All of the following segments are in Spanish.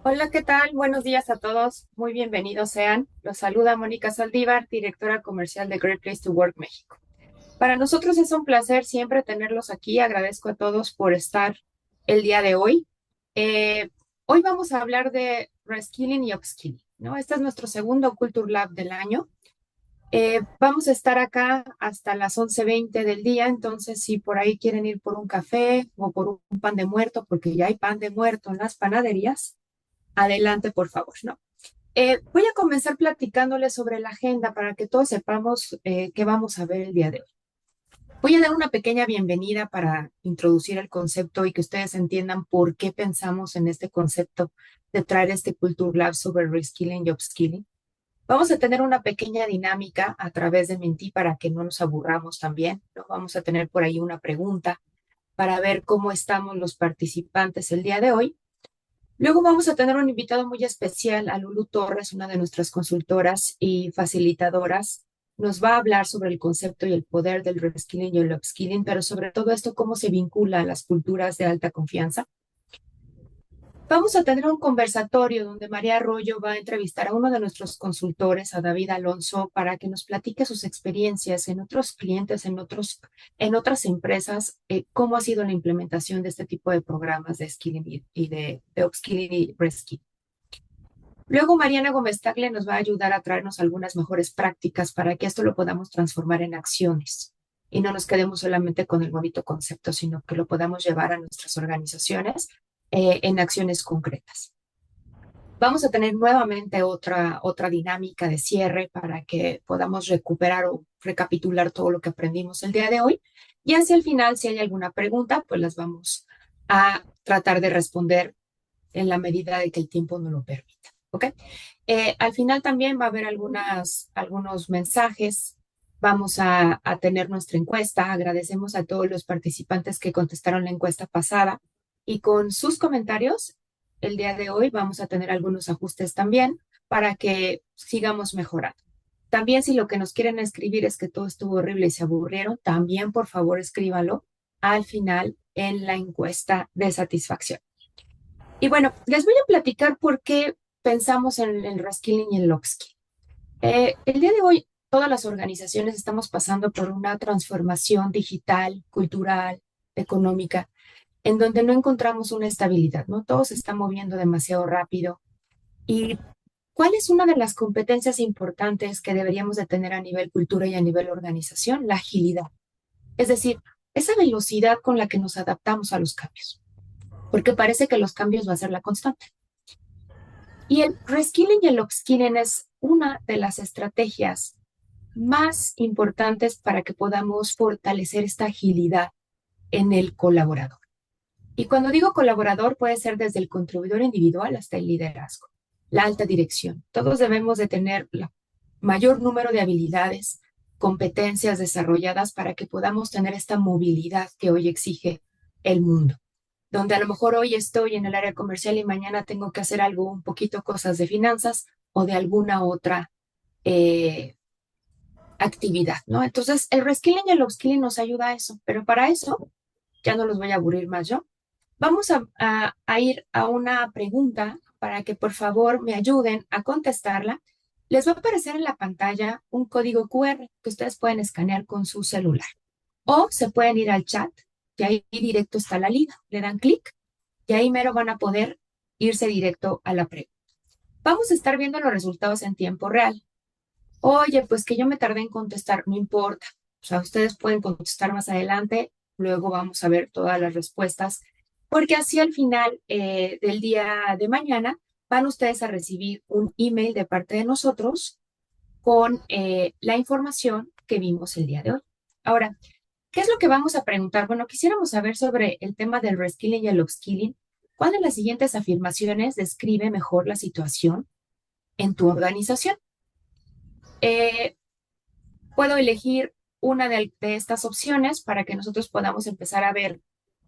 Hola, ¿qué tal? Buenos días a todos. Muy bienvenidos sean. Los saluda Mónica Saldívar, directora comercial de Great Place to Work México. Para nosotros es un placer siempre tenerlos aquí. Agradezco a todos por estar el día de hoy. Eh, Hoy vamos a hablar de reskilling y upskilling, ¿no? Este es nuestro segundo Culture Lab del año. Vamos a estar acá hasta las 11:20 del día, entonces si por ahí quieren ir por un café o por un pan de muerto, porque ya hay pan de muerto en las panaderías, adelante, por favor, ¿no? Voy a comenzar platicándoles sobre la agenda para que todos sepamos qué vamos a ver el día de hoy. Voy a dar una pequeña bienvenida para introducir el concepto y que ustedes entiendan por qué pensamos en este concepto de traer este Culture Lab sobre reskilling y upskilling. Vamos a tener una pequeña dinámica a través de Menti para que no nos aburramos también, ¿no? Vamos a tener por ahí una pregunta para ver cómo estamos los participantes el día de hoy. Luego vamos a tener un invitado muy especial, a Lulu Torres, una de nuestras consultoras y facilitadoras. Nos va a hablar sobre el concepto y el poder del reskilling y el upskilling, pero sobre todo esto, cómo se vincula a las culturas de alta confianza. Vamos a tener un conversatorio donde María Arroyo va a entrevistar a uno de nuestros consultores, a David Alonso, para que nos platique sus experiencias en otros clientes, en otras empresas, cómo ha sido la implementación de este tipo de programas de skilling y de upskilling y reskilling. Luego Mariana Gómez Tagle nos va a ayudar a traernos algunas mejores prácticas para que esto lo podamos transformar en acciones y no nos quedemos solamente con el bonito concepto, sino que lo podamos llevar a nuestras organizaciones en acciones concretas. Vamos a tener nuevamente otra dinámica de cierre para que podamos recuperar o recapitular todo lo que aprendimos el día de hoy. Y hacia el final, si hay alguna pregunta, pues las vamos a tratar de responder en la medida de que el tiempo nos lo permita. ¿Ok? Al final también va a haber algunos mensajes. Vamos a tener nuestra encuesta. Agradecemos a todos los participantes que contestaron la encuesta pasada y con sus comentarios, el día de hoy vamos a tener algunos ajustes también para que sigamos mejorando. También si lo que nos quieren escribir es que todo estuvo horrible y se aburrieron, también por favor escríbalo al final en la encuesta de satisfacción. Y bueno, les voy a platicar por qué pensamos en el reskilling y el upskilling. El día de hoy, todas las organizaciones estamos pasando por una transformación digital, cultural, económica, en donde no encontramos una estabilidad, ¿no? Todo se está moviendo demasiado rápido. ¿Y cuál es una de las competencias importantes que deberíamos de tener a nivel cultura y a nivel organización? La agilidad. Es decir, esa velocidad con la que nos adaptamos a los cambios, porque parece que los cambios va a ser la constante. Y el reskilling y el upskilling es una de las estrategias más importantes para que podamos fortalecer esta agilidad en el colaborador. Y cuando digo colaborador, puede ser desde el contribuidor individual hasta el liderazgo, la alta dirección. Todos debemos de tener el mayor número de habilidades, competencias desarrolladas para que podamos tener esta movilidad que hoy exige el mundo, donde a lo mejor hoy estoy en el área comercial y mañana tengo que hacer algo, un poquito cosas de finanzas o de alguna otra eh, actividad, ¿no? Entonces, el reskilling y el upskilling nos ayuda a eso, pero para eso, ya no los voy a aburrir más yo, vamos a ir a una pregunta para que por favor me ayuden a contestarla. Les va a aparecer en la pantalla un código QR que ustedes pueden escanear con su celular o se pueden ir al chat y ahí directo está la liga. Le dan clic y ahí mero van a poder irse directo a la pregunta. Vamos a estar viendo los resultados en tiempo real. Oye, pues que yo me tardé en contestar, no importa. O sea, ustedes pueden contestar más adelante, luego vamos a ver todas las respuestas, porque así al final del día de mañana van ustedes a recibir un email de parte de nosotros con la información que vimos el día de hoy. Ahora, ¿qué es lo que vamos a preguntar? Bueno, quisiéramos saber sobre el tema del reskilling y el upskilling. ¿Cuál de las siguientes afirmaciones describe mejor la situación en tu organización? Eh, Puedo elegir una de estas opciones para que nosotros podamos empezar a ver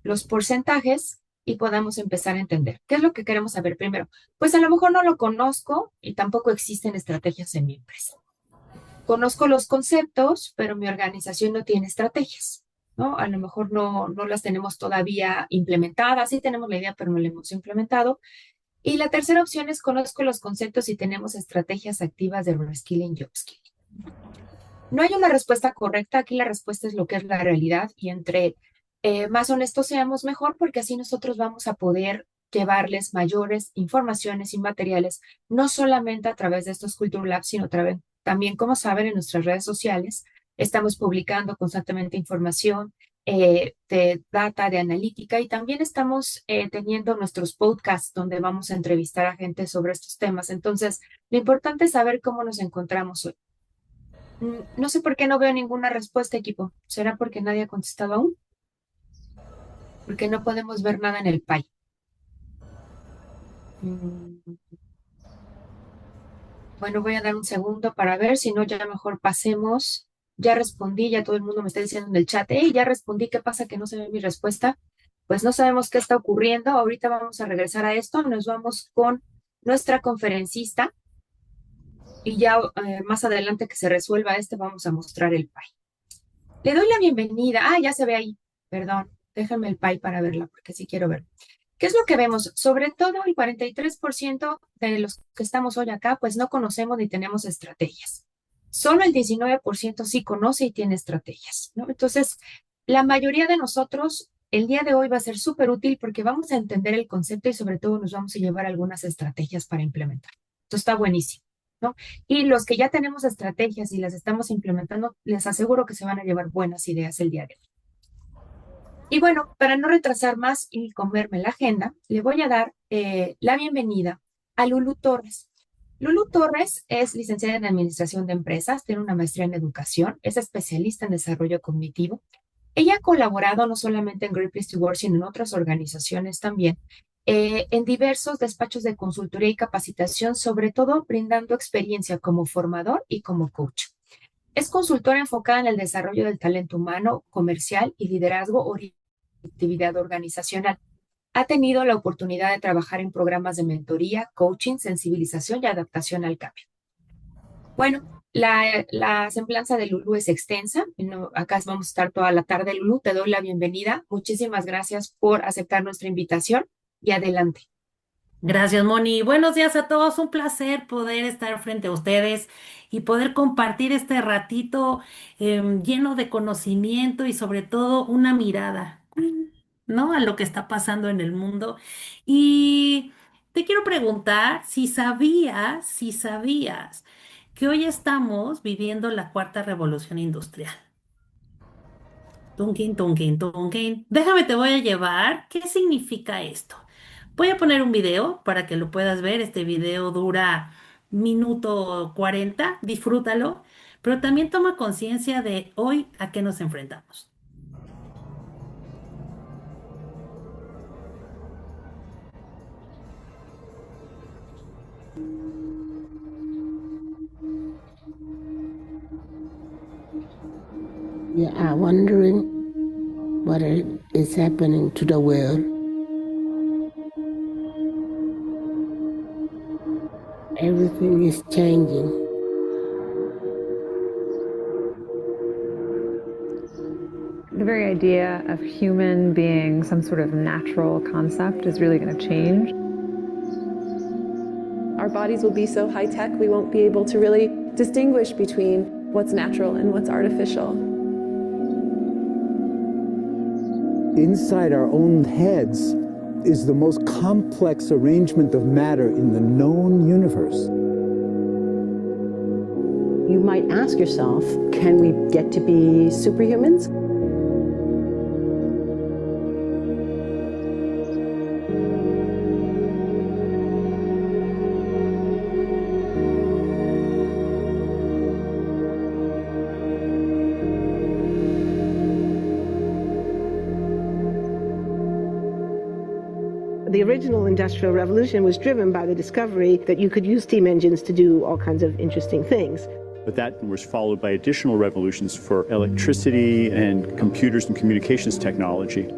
los porcentajes y podamos empezar a entender. ¿Qué es lo que queremos saber primero? Pues a lo mejor no lo conozco y tampoco existen estrategias en mi empresa. Conozco los conceptos, pero mi organización no tiene estrategias, ¿no? A lo mejor no las tenemos todavía implementadas, sí tenemos la idea, pero no la hemos implementado. Y la tercera opción es conozco los conceptos y tenemos estrategias activas de reskilling y upskilling. No hay una respuesta correcta, aquí la respuesta es lo que es la realidad y entre más honestos seamos mejor porque así nosotros vamos a poder llevarles mayores informaciones y materiales, no solamente a través de estos Culture Labs, sino también, como saben, en nuestras redes sociales estamos publicando constantemente información de data, de analítica y también estamos teniendo nuestros podcasts donde vamos a entrevistar a gente sobre estos temas. Entonces, lo importante es saber cómo nos encontramos hoy. No sé por qué no veo ninguna respuesta, equipo. ¿Será porque nadie ha contestado aún? Porque no podemos ver nada en el pay. Bueno, voy a dar un segundo para ver, si no, ya mejor pasemos. Ya respondí, ya todo el mundo me está diciendo en el chat, hey, ya respondí, ¿qué pasa que no se ve mi respuesta? Pues no sabemos qué está ocurriendo. Ahorita vamos a regresar a esto. Nos vamos con nuestra conferencista y ya más adelante que se resuelva vamos a mostrar el pay. Le doy la bienvenida. Ah, ya se ve ahí. Perdón, déjame el pay para verla porque sí quiero ver. ¿Qué es lo que vemos? Sobre todo el 43% de los que estamos hoy acá, pues no conocemos ni tenemos estrategias. Solo el 19% sí conoce y tiene estrategias, ¿no? Entonces, la mayoría de nosotros, el día de hoy va a ser súper útil porque vamos a entender el concepto y sobre todo nos vamos a llevar algunas estrategias para implementar. Esto está buenísimo, ¿no? Y los que ya tenemos estrategias y las estamos implementando, les aseguro que se van a llevar buenas ideas el día de hoy. Y bueno, para no retrasar más y comerme la agenda, le voy a dar la bienvenida a Lulu Torres. Lulu Torres es licenciada en Administración de Empresas, tiene una maestría en Educación, es especialista en desarrollo cognitivo. Ella ha colaborado no solamente en Great Place to Work, sino en otras organizaciones también, en diversos despachos de consultoría y capacitación, sobre todo brindando experiencia como formador y como coach. Es consultora enfocada en el desarrollo del talento humano, comercial y liderazgo actividad organizacional. Ha tenido la oportunidad de trabajar en programas de mentoría, coaching, sensibilización y adaptación al cambio. Bueno, la semblanza de Lulu es extensa. Acá vamos a estar toda la tarde. Lulu, te doy la bienvenida. Muchísimas gracias por aceptar nuestra invitación y adelante. Gracias, Moni. Buenos días a todos. Un placer poder estar frente a ustedes y poder compartir este ratito lleno de conocimiento y sobre todo una mirada, ¿no? A lo que está pasando en el mundo. Y te quiero preguntar si sabías que hoy estamos viviendo la cuarta revolución industrial. Tunkin, tunkin, tunkin. Déjame, te voy a llevar. ¿Qué significa esto? Voy a poner un video para que lo puedas ver. Este video dura minuto 40. Disfrútalo, pero también toma conciencia de hoy a qué nos enfrentamos. We are wondering what is happening to the world. Everything is changing. The very idea of human being some sort of natural concept is really going to change. Our bodies will be so high tech, we won't be able to really distinguish between what's natural and what's artificial. Inside our own heads is the most complex arrangement of matter in the known universe. You might ask yourself, can we get to be superhumans? The original Industrial Revolution was driven by the discovery that you could use steam engines to do all kinds of interesting things. But that was followed by additional revolutions for electricity and computers and communications technology.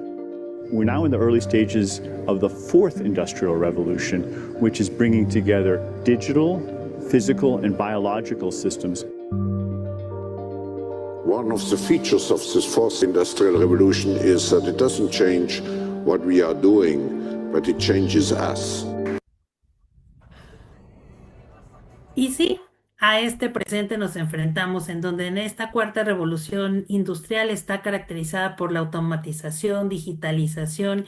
We're now in the early stages of the fourth industrial revolution, which is bringing together digital, physical, and biological systems. One of the features of this fourth industrial revolution is that it doesn't change what we are doing, but it changes us. Y sí, a este presente nos enfrentamos en donde en esta cuarta revolución industrial está caracterizada por la automatización, digitalización,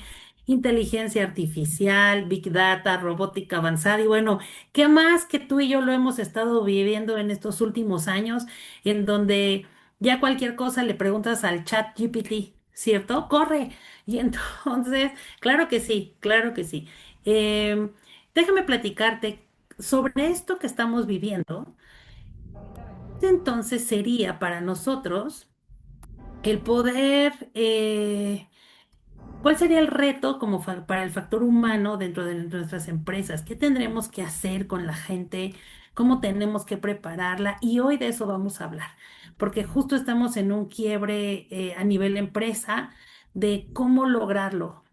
inteligencia artificial, big data, robótica avanzada y bueno, ¿qué más que tú y yo lo hemos estado viviendo en estos últimos años en donde ya cualquier cosa le preguntas al chat GPT, ¿cierto? Corre. Y entonces, claro que sí, claro que sí. Em, Déjame platicarte sobre esto que estamos viviendo. Entonces sería para nosotros el poder, ¿cuál sería el reto como para el factor humano dentro de nuestras empresas? ¿Qué tendremos que hacer con la gente? ¿Cómo tenemos que prepararla? Y hoy de eso vamos a hablar, porque justo estamos en un quiebre a nivel empresa de cómo lograrlo,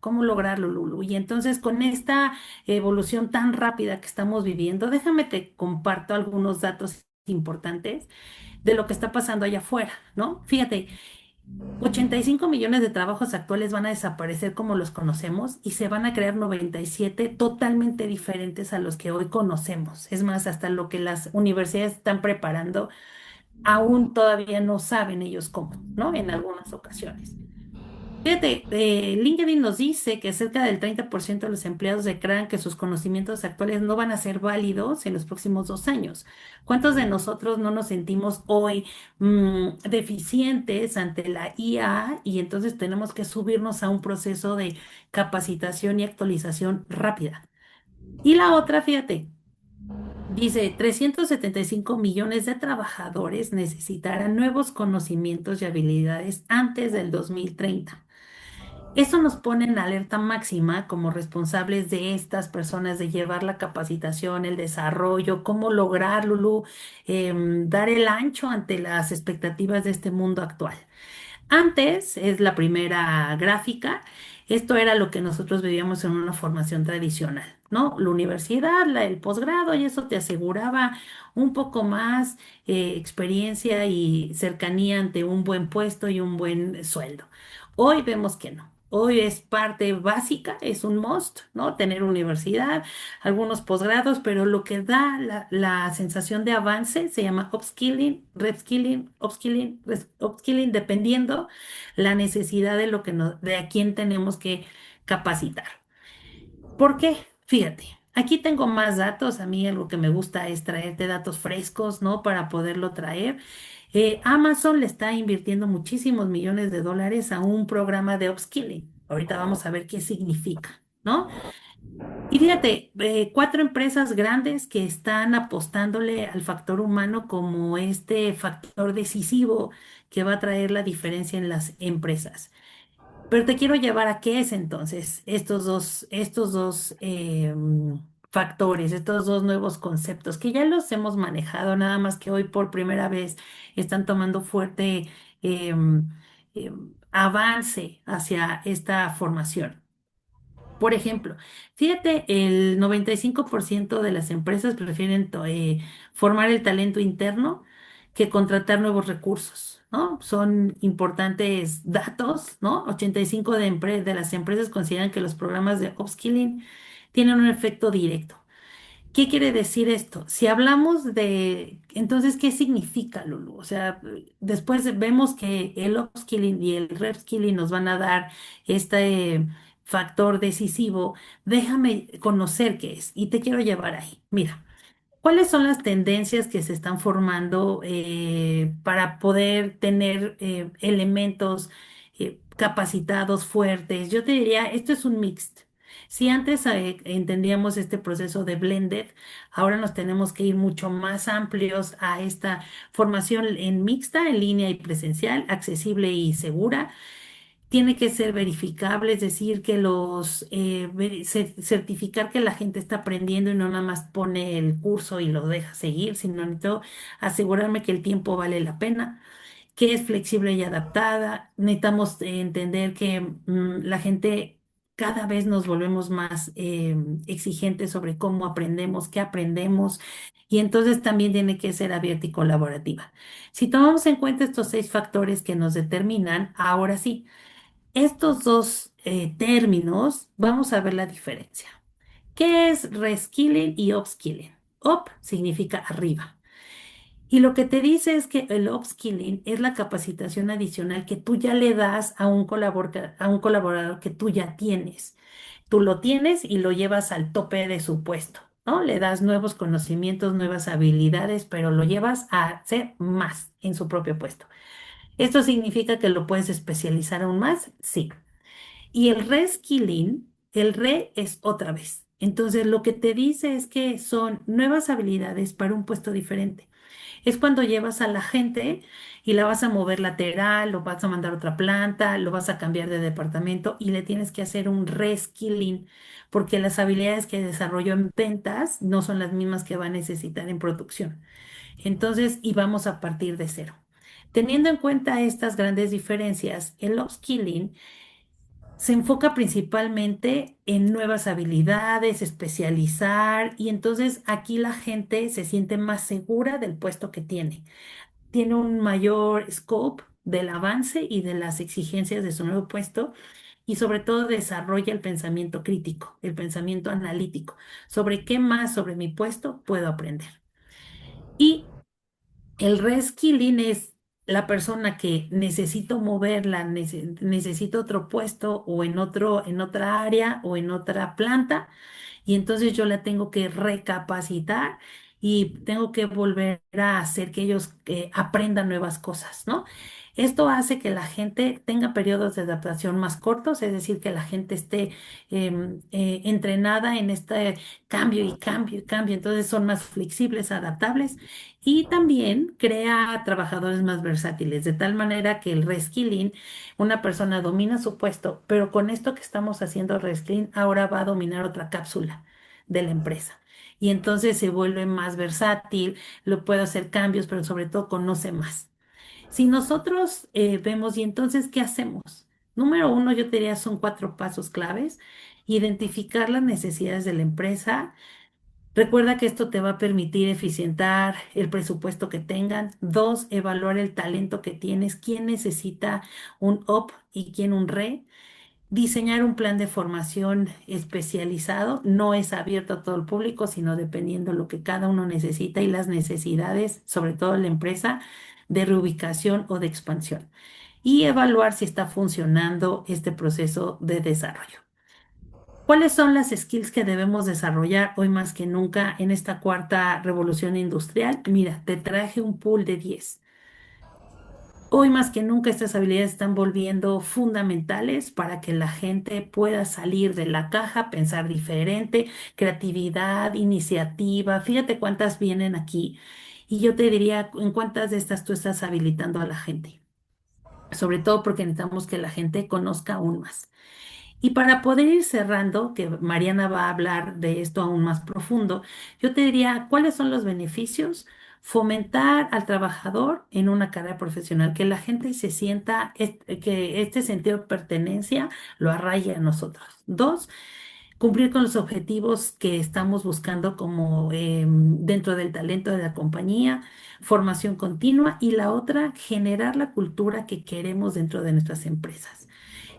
Lulu. Y entonces con esta evolución tan rápida que estamos viviendo, déjame te comparto algunos datos importantes de lo que está pasando allá afuera, ¿no? Fíjate. 85 millones de trabajos actuales van a desaparecer como los conocemos y se van a crear 97 totalmente diferentes a los que hoy conocemos. Es más, hasta lo que las universidades están preparando, aún todavía no saben ellos cómo, ¿no? En algunas ocasiones. Fíjate, LinkedIn nos dice que cerca del 30% de los empleados declaran que sus conocimientos actuales no van a ser válidos en los próximos 2 años. ¿Cuántos de nosotros no nos sentimos hoy deficientes ante la IA y entonces tenemos que subirnos a un proceso de capacitación y actualización rápida? Y la otra, fíjate, dice 375 millones de trabajadores necesitarán nuevos conocimientos y habilidades antes del 2030. Eso nos pone en alerta máxima como responsables de estas personas de llevar la capacitación, el desarrollo, cómo lograr, Lulu, dar el ancho ante las expectativas de este mundo actual. Antes es la primera gráfica. Esto era lo que nosotros vivíamos en una formación tradicional, ¿no? La universidad, el posgrado, y eso te aseguraba un poco más experiencia y cercanía ante un buen puesto y un buen sueldo. Hoy vemos que no. Hoy es parte básica, es un must, ¿no? Tener universidad, algunos posgrados, pero lo que da la sensación de avance se llama upskilling, reskilling, upskilling, upskilling, dependiendo la necesidad de lo que de a quién tenemos que capacitar. ¿Por qué? Fíjate, aquí tengo más datos. A mí algo que me gusta es traerte datos frescos, ¿no? Para poderlo traer. Amazon le está invirtiendo muchísimos millones de dólares a un programa de upskilling. Ahorita vamos a ver qué significa, ¿no? Y fíjate, 4 empresas grandes que están apostándole al factor humano como este factor decisivo que va a traer la diferencia en las empresas. Pero te quiero llevar a qué es entonces estos dos factores, estos dos nuevos conceptos que ya los hemos manejado, nada más que hoy por primera vez están tomando fuerte avance hacia esta formación. Por ejemplo, fíjate, el 95% de las empresas prefieren formar el talento interno que contratar nuevos recursos, ¿no? Son importantes datos, ¿no? 85 de las empresas consideran que los programas de upskilling tienen un efecto directo. ¿Qué quiere decir esto? Si hablamos de, entonces, ¿qué significa, Lulu? O sea, después vemos que el upskilling y el reskilling nos van a dar este factor decisivo. Déjame conocer qué es y te quiero llevar ahí. Mira. ¿Cuáles son las tendencias que se están formando para poder tener elementos capacitados, fuertes? Yo te diría, esto es un mixed. Si antes entendíamos este proceso de blended, ahora nos tenemos que ir mucho más amplios a esta formación en mixta, en línea y presencial, accesible y segura. Tiene que ser verificable, es decir, que certificar que la gente está aprendiendo y no nada más pone el curso y lo deja seguir, sino necesito asegurarme que el tiempo vale la pena, que es flexible y adaptada. Necesitamos entender que la gente cada vez nos volvemos más exigentes sobre cómo aprendemos, qué aprendemos, y entonces también tiene que ser abierta y colaborativa. Si tomamos en cuenta estos 6 factores que nos determinan, ahora sí. Estos dos términos, vamos a ver la diferencia. ¿Qué es reskilling y upskilling? Up significa arriba. Y lo que te dice es que el upskilling es la capacitación adicional que tú ya le das a un colaborador que tú ya tienes. Tú lo tienes y lo llevas al tope de su puesto, ¿no? Le das nuevos conocimientos, nuevas habilidades, pero lo llevas a hacer más en su propio puesto. ¿Esto significa que lo puedes especializar aún más? Sí. Y el reskilling, el re es otra vez. Entonces, lo que te dice es que son nuevas habilidades para un puesto diferente. Es cuando llevas a la gente y la vas a mover lateral, lo vas a mandar a otra planta, lo vas a cambiar de departamento y le tienes que hacer un reskilling, porque las habilidades que desarrolló en ventas no son las mismas que va a necesitar en producción. Entonces, y vamos a partir de cero. Teniendo en cuenta estas grandes diferencias, el upskilling se enfoca principalmente en nuevas habilidades, especializar, y entonces aquí la gente se siente más segura del puesto que tiene. Tiene un mayor scope del avance y de las exigencias de su nuevo puesto y sobre todo desarrolla el pensamiento crítico, el pensamiento analítico, sobre qué más sobre mi puesto puedo aprender. Y el reskilling es la persona que necesito moverla, necesito otro puesto o en otra área o en otra planta, y entonces yo la tengo que recapacitar y tengo que volver a hacer que ellos aprendan nuevas cosas, ¿no? Esto hace que la gente tenga periodos de adaptación más cortos, es decir, que la gente esté entrenada en este cambio y cambio y cambio, entonces son más flexibles, adaptables y también crea trabajadores más versátiles, de tal manera que el reskilling, una persona domina su puesto, pero con esto que estamos haciendo reskilling, ahora va a dominar otra cápsula de la empresa. Y entonces se vuelve más versátil, lo puede hacer cambios, pero sobre todo conoce más. Si nosotros vemos, y entonces, ¿qué hacemos? Número uno, yo te diría, son 4 pasos claves. Identificar las necesidades de la empresa. Recuerda que esto te va a permitir eficientar el presupuesto que tengan. 2, evaluar el talento que tienes, quién necesita un up y quién un re. Diseñar un plan de formación especializado. No es abierto a todo el público, sino dependiendo lo que cada uno necesita y las necesidades, sobre todo en la empresa, de reubicación o de expansión. Y evaluar si está funcionando este proceso de desarrollo. ¿Cuáles son las skills que debemos desarrollar hoy más que nunca en esta cuarta revolución industrial? Mira, te traje un pool de 10. Hoy más que nunca estas habilidades están volviendo fundamentales para que la gente pueda salir de la caja, pensar diferente, creatividad, iniciativa. Fíjate cuántas vienen aquí. Y yo te diría, ¿en cuántas de estas tú estás habilitando a la gente? Sobre todo porque necesitamos que la gente conozca aún más. Y para poder ir cerrando, que Mariana va a hablar de esto aún más profundo, yo te diría, ¿cuáles son los beneficios? Fomentar al trabajador en una carrera profesional, que la gente se sienta, que este sentido de pertenencia lo arraigue a nosotros. 2, cumplir con los objetivos que estamos buscando como dentro del talento de la compañía, formación continua y la otra, generar la cultura que queremos dentro de nuestras empresas.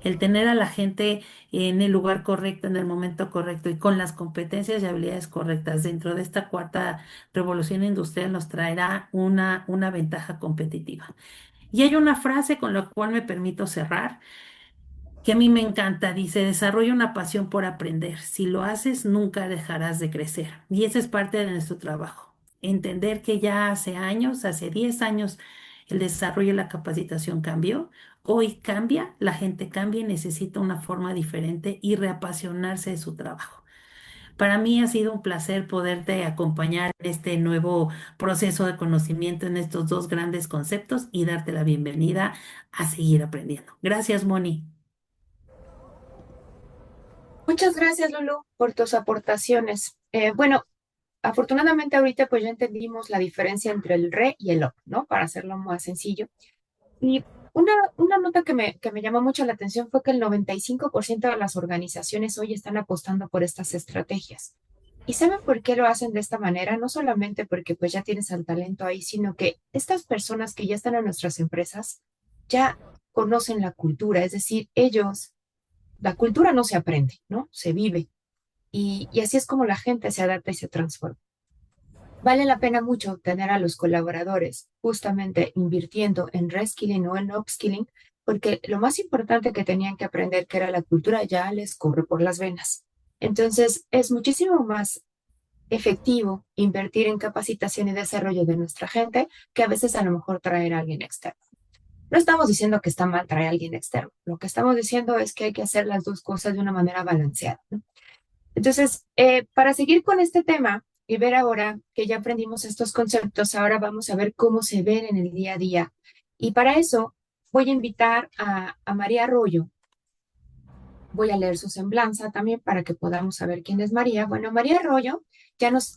El tener a la gente en el lugar correcto, en el momento correcto y con las competencias y habilidades correctas dentro de esta cuarta revolución industrial nos traerá una ventaja competitiva. Y hay una frase con la cual me permito cerrar, que a mí me encanta. Dice, desarrolla una pasión por aprender. Si lo haces, nunca dejarás de crecer. Y esa es parte de nuestro trabajo. Entender que ya hace años, hace 10 años, el desarrollo y la capacitación cambió. Hoy cambia, la gente cambia y necesita una forma diferente y reapasionarse de su trabajo. Para mí ha sido un placer poderte acompañar en este nuevo proceso de conocimiento en estos dos grandes conceptos y darte la bienvenida a seguir aprendiendo. Gracias, Moni. Muchas gracias, Lulu, por tus aportaciones. Bueno, afortunadamente ahorita pues ya entendimos la diferencia entre el re y el up, ¿no? Para hacerlo más sencillo. Y una nota que me llamó mucho la atención fue que el 95% de las organizaciones hoy están apostando por estas estrategias. ¿Y saben por qué lo hacen de esta manera? No solamente porque pues ya tienes al talento ahí, sino que estas personas que ya están en nuestras empresas ya conocen la cultura, es decir, la cultura no se aprende, ¿no? Se vive. Y así es como la gente se adapta y se transforma. Vale la pena mucho tener a los colaboradores justamente invirtiendo en reskilling o en upskilling, porque lo más importante que tenían que aprender, que era la cultura, ya les corre por las venas. Entonces, es muchísimo más efectivo invertir en capacitación y desarrollo de nuestra gente que a veces a lo mejor traer a alguien externo. No estamos diciendo que está mal traer a alguien externo. Lo que estamos diciendo es que hay que hacer las dos cosas de una manera balanceada, ¿no? Entonces, para seguir con este tema y ver ahora que ya aprendimos estos conceptos, ahora vamos a ver cómo se ven en el día a día. Y para eso voy a invitar a María Arroyo. Voy a leer su semblanza también para que podamos saber quién es María. Bueno, María Arroyo ya nos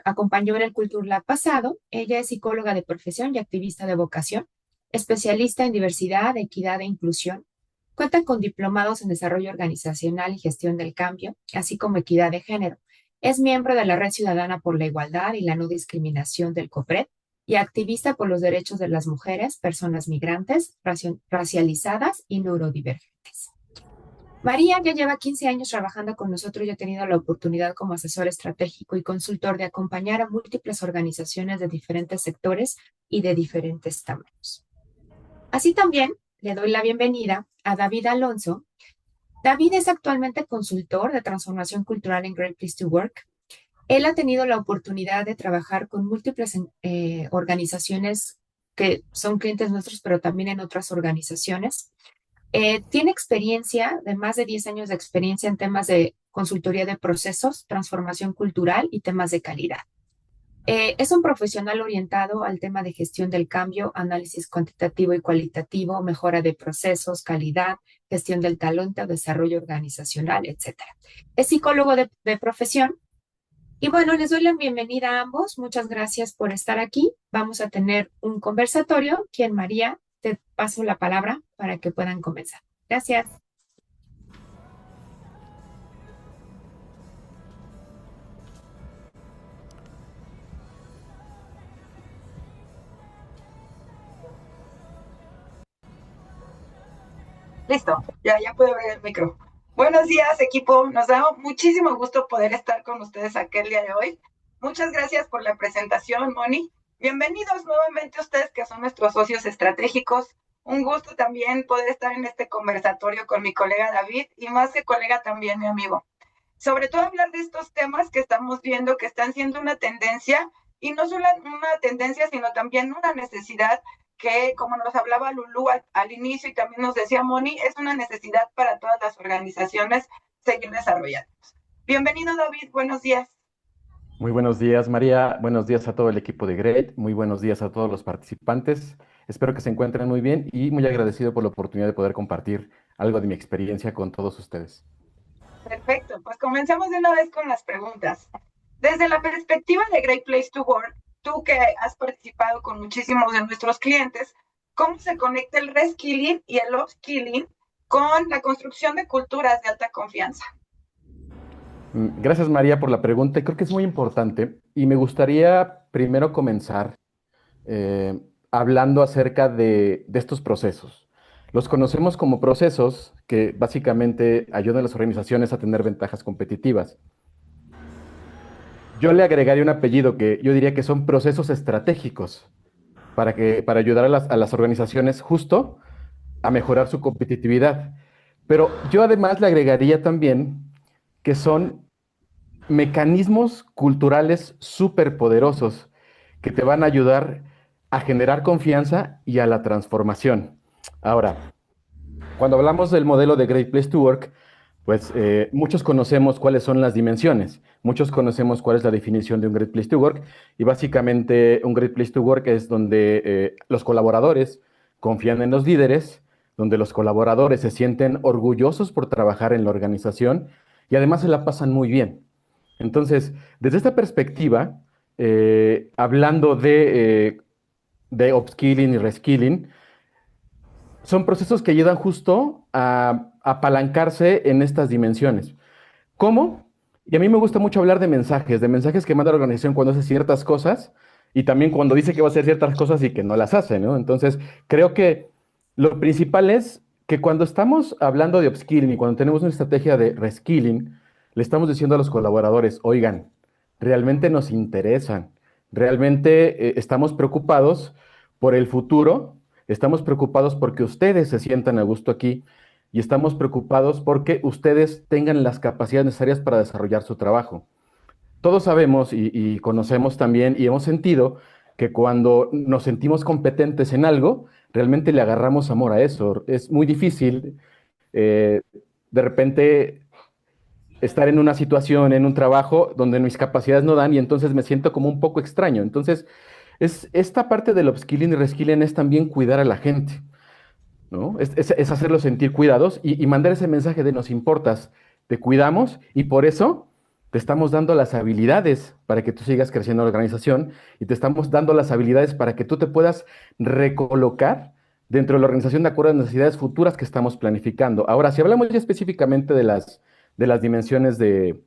acompañó en el Culture Lab pasado. Ella es psicóloga de profesión y activista de vocación, especialista en diversidad, equidad e inclusión. Cuenta con diplomados en desarrollo organizacional y gestión del cambio, así como equidad de género. Es miembro de la Red Ciudadana por la Igualdad y la No Discriminación del COPRED y activista por los derechos de las mujeres, personas migrantes, racializadas y neurodivergentes. María ya lleva 15 años trabajando con nosotros y ha tenido la oportunidad como asesor estratégico y consultor de acompañar a múltiples organizaciones de diferentes sectores y de diferentes tamaños. Así también le doy la bienvenida a David Alonso. David es actualmente consultor de transformación cultural en Great Place to Work. Él ha tenido la oportunidad de trabajar con múltiples organizaciones que son clientes nuestros, pero también en otras organizaciones. Tiene experiencia de más de 10 años de experiencia en temas de consultoría de procesos, transformación cultural y temas de calidad. Es un profesional orientado al tema de gestión del cambio, análisis cuantitativo y cualitativo, mejora de procesos, calidad, gestión del talento, desarrollo organizacional, etc. Es psicólogo de profesión. Y bueno, les doy la bienvenida a ambos. Muchas gracias por estar aquí. Vamos a tener un conversatorio. Quien María, te paso la palabra para que puedan comenzar. Gracias. Listo, ya puedo abrir el micro. Buenos días, equipo. Nos da muchísimo gusto poder estar con ustedes aquí el día de hoy. Muchas gracias por la presentación, Moni. Bienvenidos nuevamente ustedes que son nuestros socios estratégicos. Un gusto también poder estar en este conversatorio con mi colega David y más que colega también mi amigo. Sobre todo hablar de estos temas que estamos viendo que están siendo una tendencia y no solo una tendencia, sino también una necesidad que, como nos hablaba Lulú al inicio y también nos decía Moni, es una necesidad para todas las organizaciones seguir desarrollando. Bienvenido, David, buenos días. Muy buenos días, María. Buenos días a todo el equipo de GREAT. Muy buenos días a todos los participantes. Espero que se encuentren muy bien y muy agradecido por la oportunidad de poder compartir algo de mi experiencia con todos ustedes. Perfecto, pues comencemos de una vez con las preguntas. Desde la perspectiva de Great Place to Work, tú que has participado con muchísimos de nuestros clientes, ¿cómo se conecta el reskilling y el upskilling con la construcción de culturas de alta confianza? Gracias, María, por la pregunta. Creo que es muy importante y me gustaría primero comenzar hablando acerca de estos procesos. Los conocemos como procesos que básicamente ayudan a las organizaciones a tener ventajas competitivas. Yo le agregaría un apellido que yo diría que son procesos estratégicos para ayudar a las organizaciones justo a mejorar su competitividad. Pero yo además le agregaría también que son mecanismos culturales súper poderosos que te van a ayudar a generar confianza y a la transformación. Ahora, cuando hablamos del modelo de Great Place to Work, pues muchos conocemos cuáles son las dimensiones, muchos conocemos cuál es la definición de un Great Place to Work y básicamente un Great Place to Work es donde los colaboradores confían en los líderes, donde los colaboradores se sienten orgullosos por trabajar en la organización y además se la pasan muy bien. Entonces, desde esta perspectiva, hablando de upskilling y reskilling, son procesos que ayudan justo a apalancarse en estas dimensiones. ¿Cómo? Y a mí me gusta mucho hablar de mensajes que manda la organización cuando hace ciertas cosas y también cuando dice que va a hacer ciertas cosas y que no las hace, ¿no? Entonces, creo que lo principal es que cuando estamos hablando de upskilling y cuando tenemos una estrategia de reskilling, le estamos diciendo a los colaboradores, oigan, realmente nos interesan, realmente estamos preocupados por el futuro, estamos preocupados porque ustedes se sientan a gusto aquí y estamos preocupados porque ustedes tengan las capacidades necesarias para desarrollar su trabajo. Todos sabemos y conocemos también y hemos sentido que cuando nos sentimos competentes en algo, realmente le agarramos amor a eso. Es muy difícil de repente estar en una situación, en un trabajo donde mis capacidades no dan y entonces me siento como un poco extraño. Entonces, esta parte del upskilling y reskilling es también cuidar a la gente, ¿no? Es hacerlos sentir cuidados y mandar ese mensaje de nos importas, te cuidamos y por eso te estamos dando las habilidades para que tú sigas creciendo en la organización y te estamos dando las habilidades para que tú te puedas recolocar dentro de la organización de acuerdo a las necesidades futuras que estamos planificando. Ahora, si hablamos ya específicamente de las dimensiones del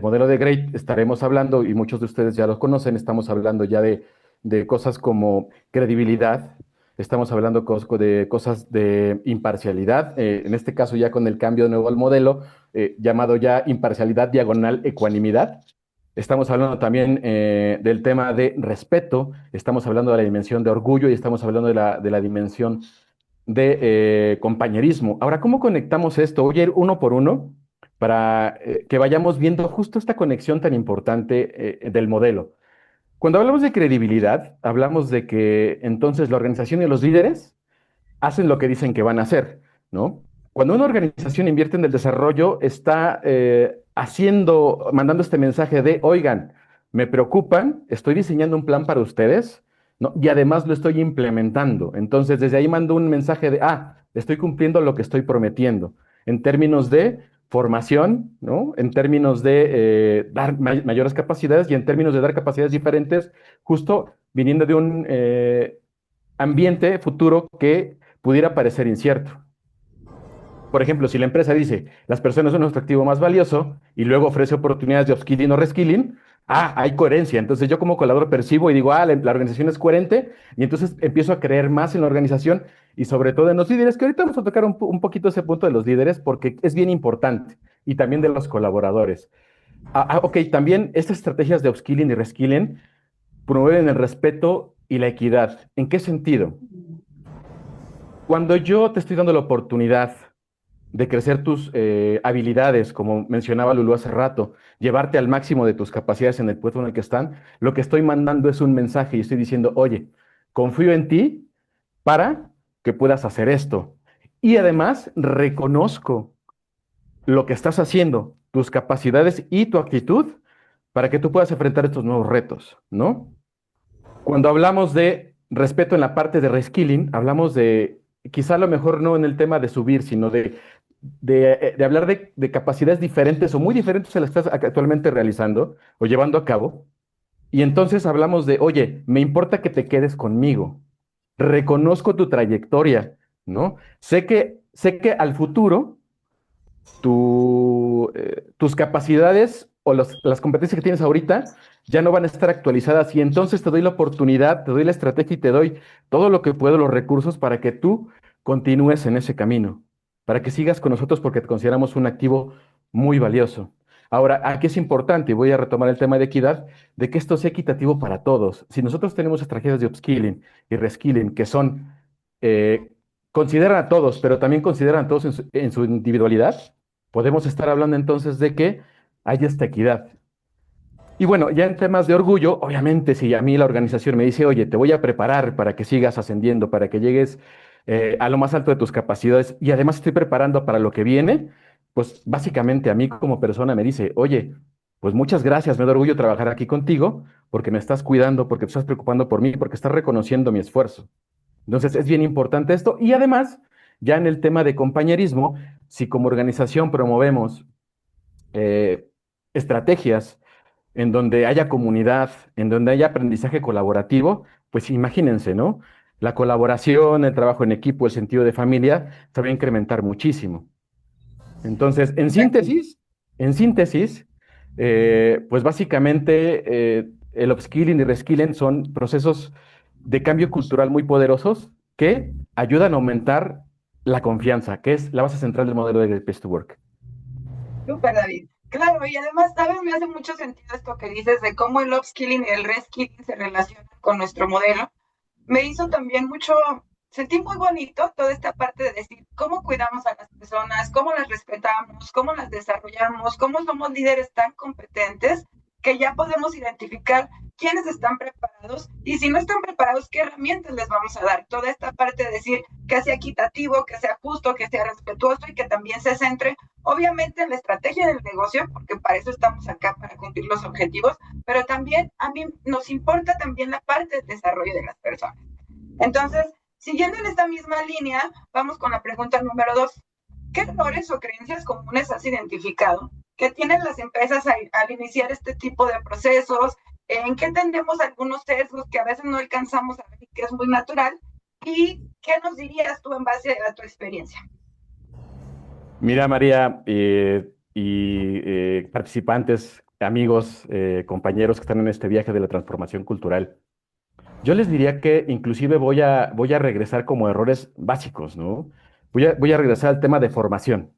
modelo de GREAT, estaremos hablando, y muchos de ustedes ya lo conocen, estamos hablando ya de cosas como credibilidad, estamos hablando de cosas de imparcialidad, en este caso ya con el cambio de nuevo al modelo, llamado ya imparcialidad diagonal ecuanimidad. Estamos hablando también del tema de respeto, estamos hablando de la dimensión de orgullo y estamos hablando de la dimensión de compañerismo. Ahora, ¿cómo conectamos esto? Voy a ir uno por uno para que vayamos viendo justo esta conexión tan importante del modelo. Cuando hablamos de credibilidad, hablamos de que entonces la organización y los líderes hacen lo que dicen que van a hacer, ¿no? Cuando una organización invierte en el desarrollo, está mandando este mensaje de, oigan, me preocupan, estoy diseñando un plan para ustedes, ¿no? Y además lo estoy implementando. Entonces, desde ahí mando un mensaje de, estoy cumpliendo lo que estoy prometiendo, en términos de formación, ¿no? En términos de dar mayores capacidades y en términos de dar capacidades diferentes, justo viniendo de un ambiente futuro que pudiera parecer incierto. Por ejemplo, si la empresa dice, las personas son nuestro activo más valioso y luego ofrece oportunidades de upskilling o reskilling, hay coherencia. Entonces yo como colaborador percibo y digo, la organización es coherente y entonces empiezo a creer más en la organización y sobre todo en los líderes, que ahorita vamos a tocar un poquito ese punto de los líderes porque es bien importante y también de los colaboradores. Ok, también estas estrategias de upskilling y reskilling promueven el respeto y la equidad. ¿En qué sentido? Cuando yo te estoy dando la oportunidad de crecer tus habilidades, como mencionaba Lulú hace rato, llevarte al máximo de tus capacidades en el puesto en el que están, lo que estoy mandando es un mensaje y estoy diciendo, oye, confío en ti para que puedas hacer esto. Y además reconozco lo que estás haciendo, tus capacidades y tu actitud para que tú puedas enfrentar estos nuevos retos, ¿no? Cuando hablamos de respeto en la parte de reskilling, hablamos de, quizá a lo mejor no en el tema de subir, sino de hablar de capacidades diferentes o muy diferentes a las que estás actualmente realizando o llevando a cabo. Y entonces hablamos de, oye, me importa que te quedes conmigo, reconozco tu trayectoria, ¿no? Sé que al futuro tus capacidades o las competencias que tienes ahorita ya no van a estar actualizadas y entonces te doy la oportunidad, te doy la estrategia y te doy todo lo que puedo, los recursos para que tú continúes en ese camino, para que sigas con nosotros porque te consideramos un activo muy valioso. Ahora, aquí es importante, y voy a retomar el tema de equidad, de que esto sea equitativo para todos. Si nosotros tenemos estrategias de upskilling y reskilling que son, consideran a todos, pero también consideran a todos en su individualidad, podemos estar hablando entonces de que hay esta equidad. Y bueno, ya en temas de orgullo, obviamente, si a mí la organización me dice, oye, te voy a preparar para que sigas ascendiendo, para que llegues a lo más alto de tus capacidades y además estoy preparando para lo que viene, pues básicamente a mí como persona me dice, oye, pues muchas gracias, me da orgullo trabajar aquí contigo porque me estás cuidando, porque te estás preocupando por mí, porque estás reconociendo mi esfuerzo. Entonces es bien importante esto y además, ya en el tema de compañerismo, si como organización promovemos estrategias en donde haya comunidad, en donde haya aprendizaje colaborativo, pues imagínense, ¿no? La colaboración, el trabajo en equipo, el sentido de familia, se va a incrementar muchísimo. Entonces, en síntesis, pues básicamente el upskilling y reskilling son procesos de cambio cultural muy poderosos que ayudan a aumentar la confianza, que es la base central del modelo de Great Place to Work. Súper, David. Claro, y además, ¿sabes? Me hace mucho sentido esto que dices de cómo el upskilling y el reskilling se relacionan con nuestro modelo. Me hizo también mucho, sentí muy bonito toda esta parte de decir cómo cuidamos a las personas, cómo las respetamos, cómo las desarrollamos, cómo somos líderes tan competentes que ya podemos identificar quiénes están preparados y si no están preparados, qué herramientas les vamos a dar. Toda esta parte de decir que sea equitativo, que sea justo, que sea respetuoso y que también se centre, obviamente, en la estrategia del negocio, porque para eso estamos acá, para cumplir los objetivos, pero también a mí nos importa también la parte del desarrollo de las personas. Entonces, siguiendo en esta misma línea, vamos con la pregunta número 2. ¿Qué errores o creencias comunes has identificado que tienen las empresas al iniciar este tipo de procesos? ¿En qué tendemos algunos sesgos que a veces no alcanzamos a ver y que es muy natural? ¿Y qué nos dirías tú en base a tu experiencia? Mira, María, participantes, amigos, compañeros que están en este viaje de la transformación cultural, yo les diría que inclusive voy a regresar como errores básicos, ¿no? Voy a regresar al tema de formación.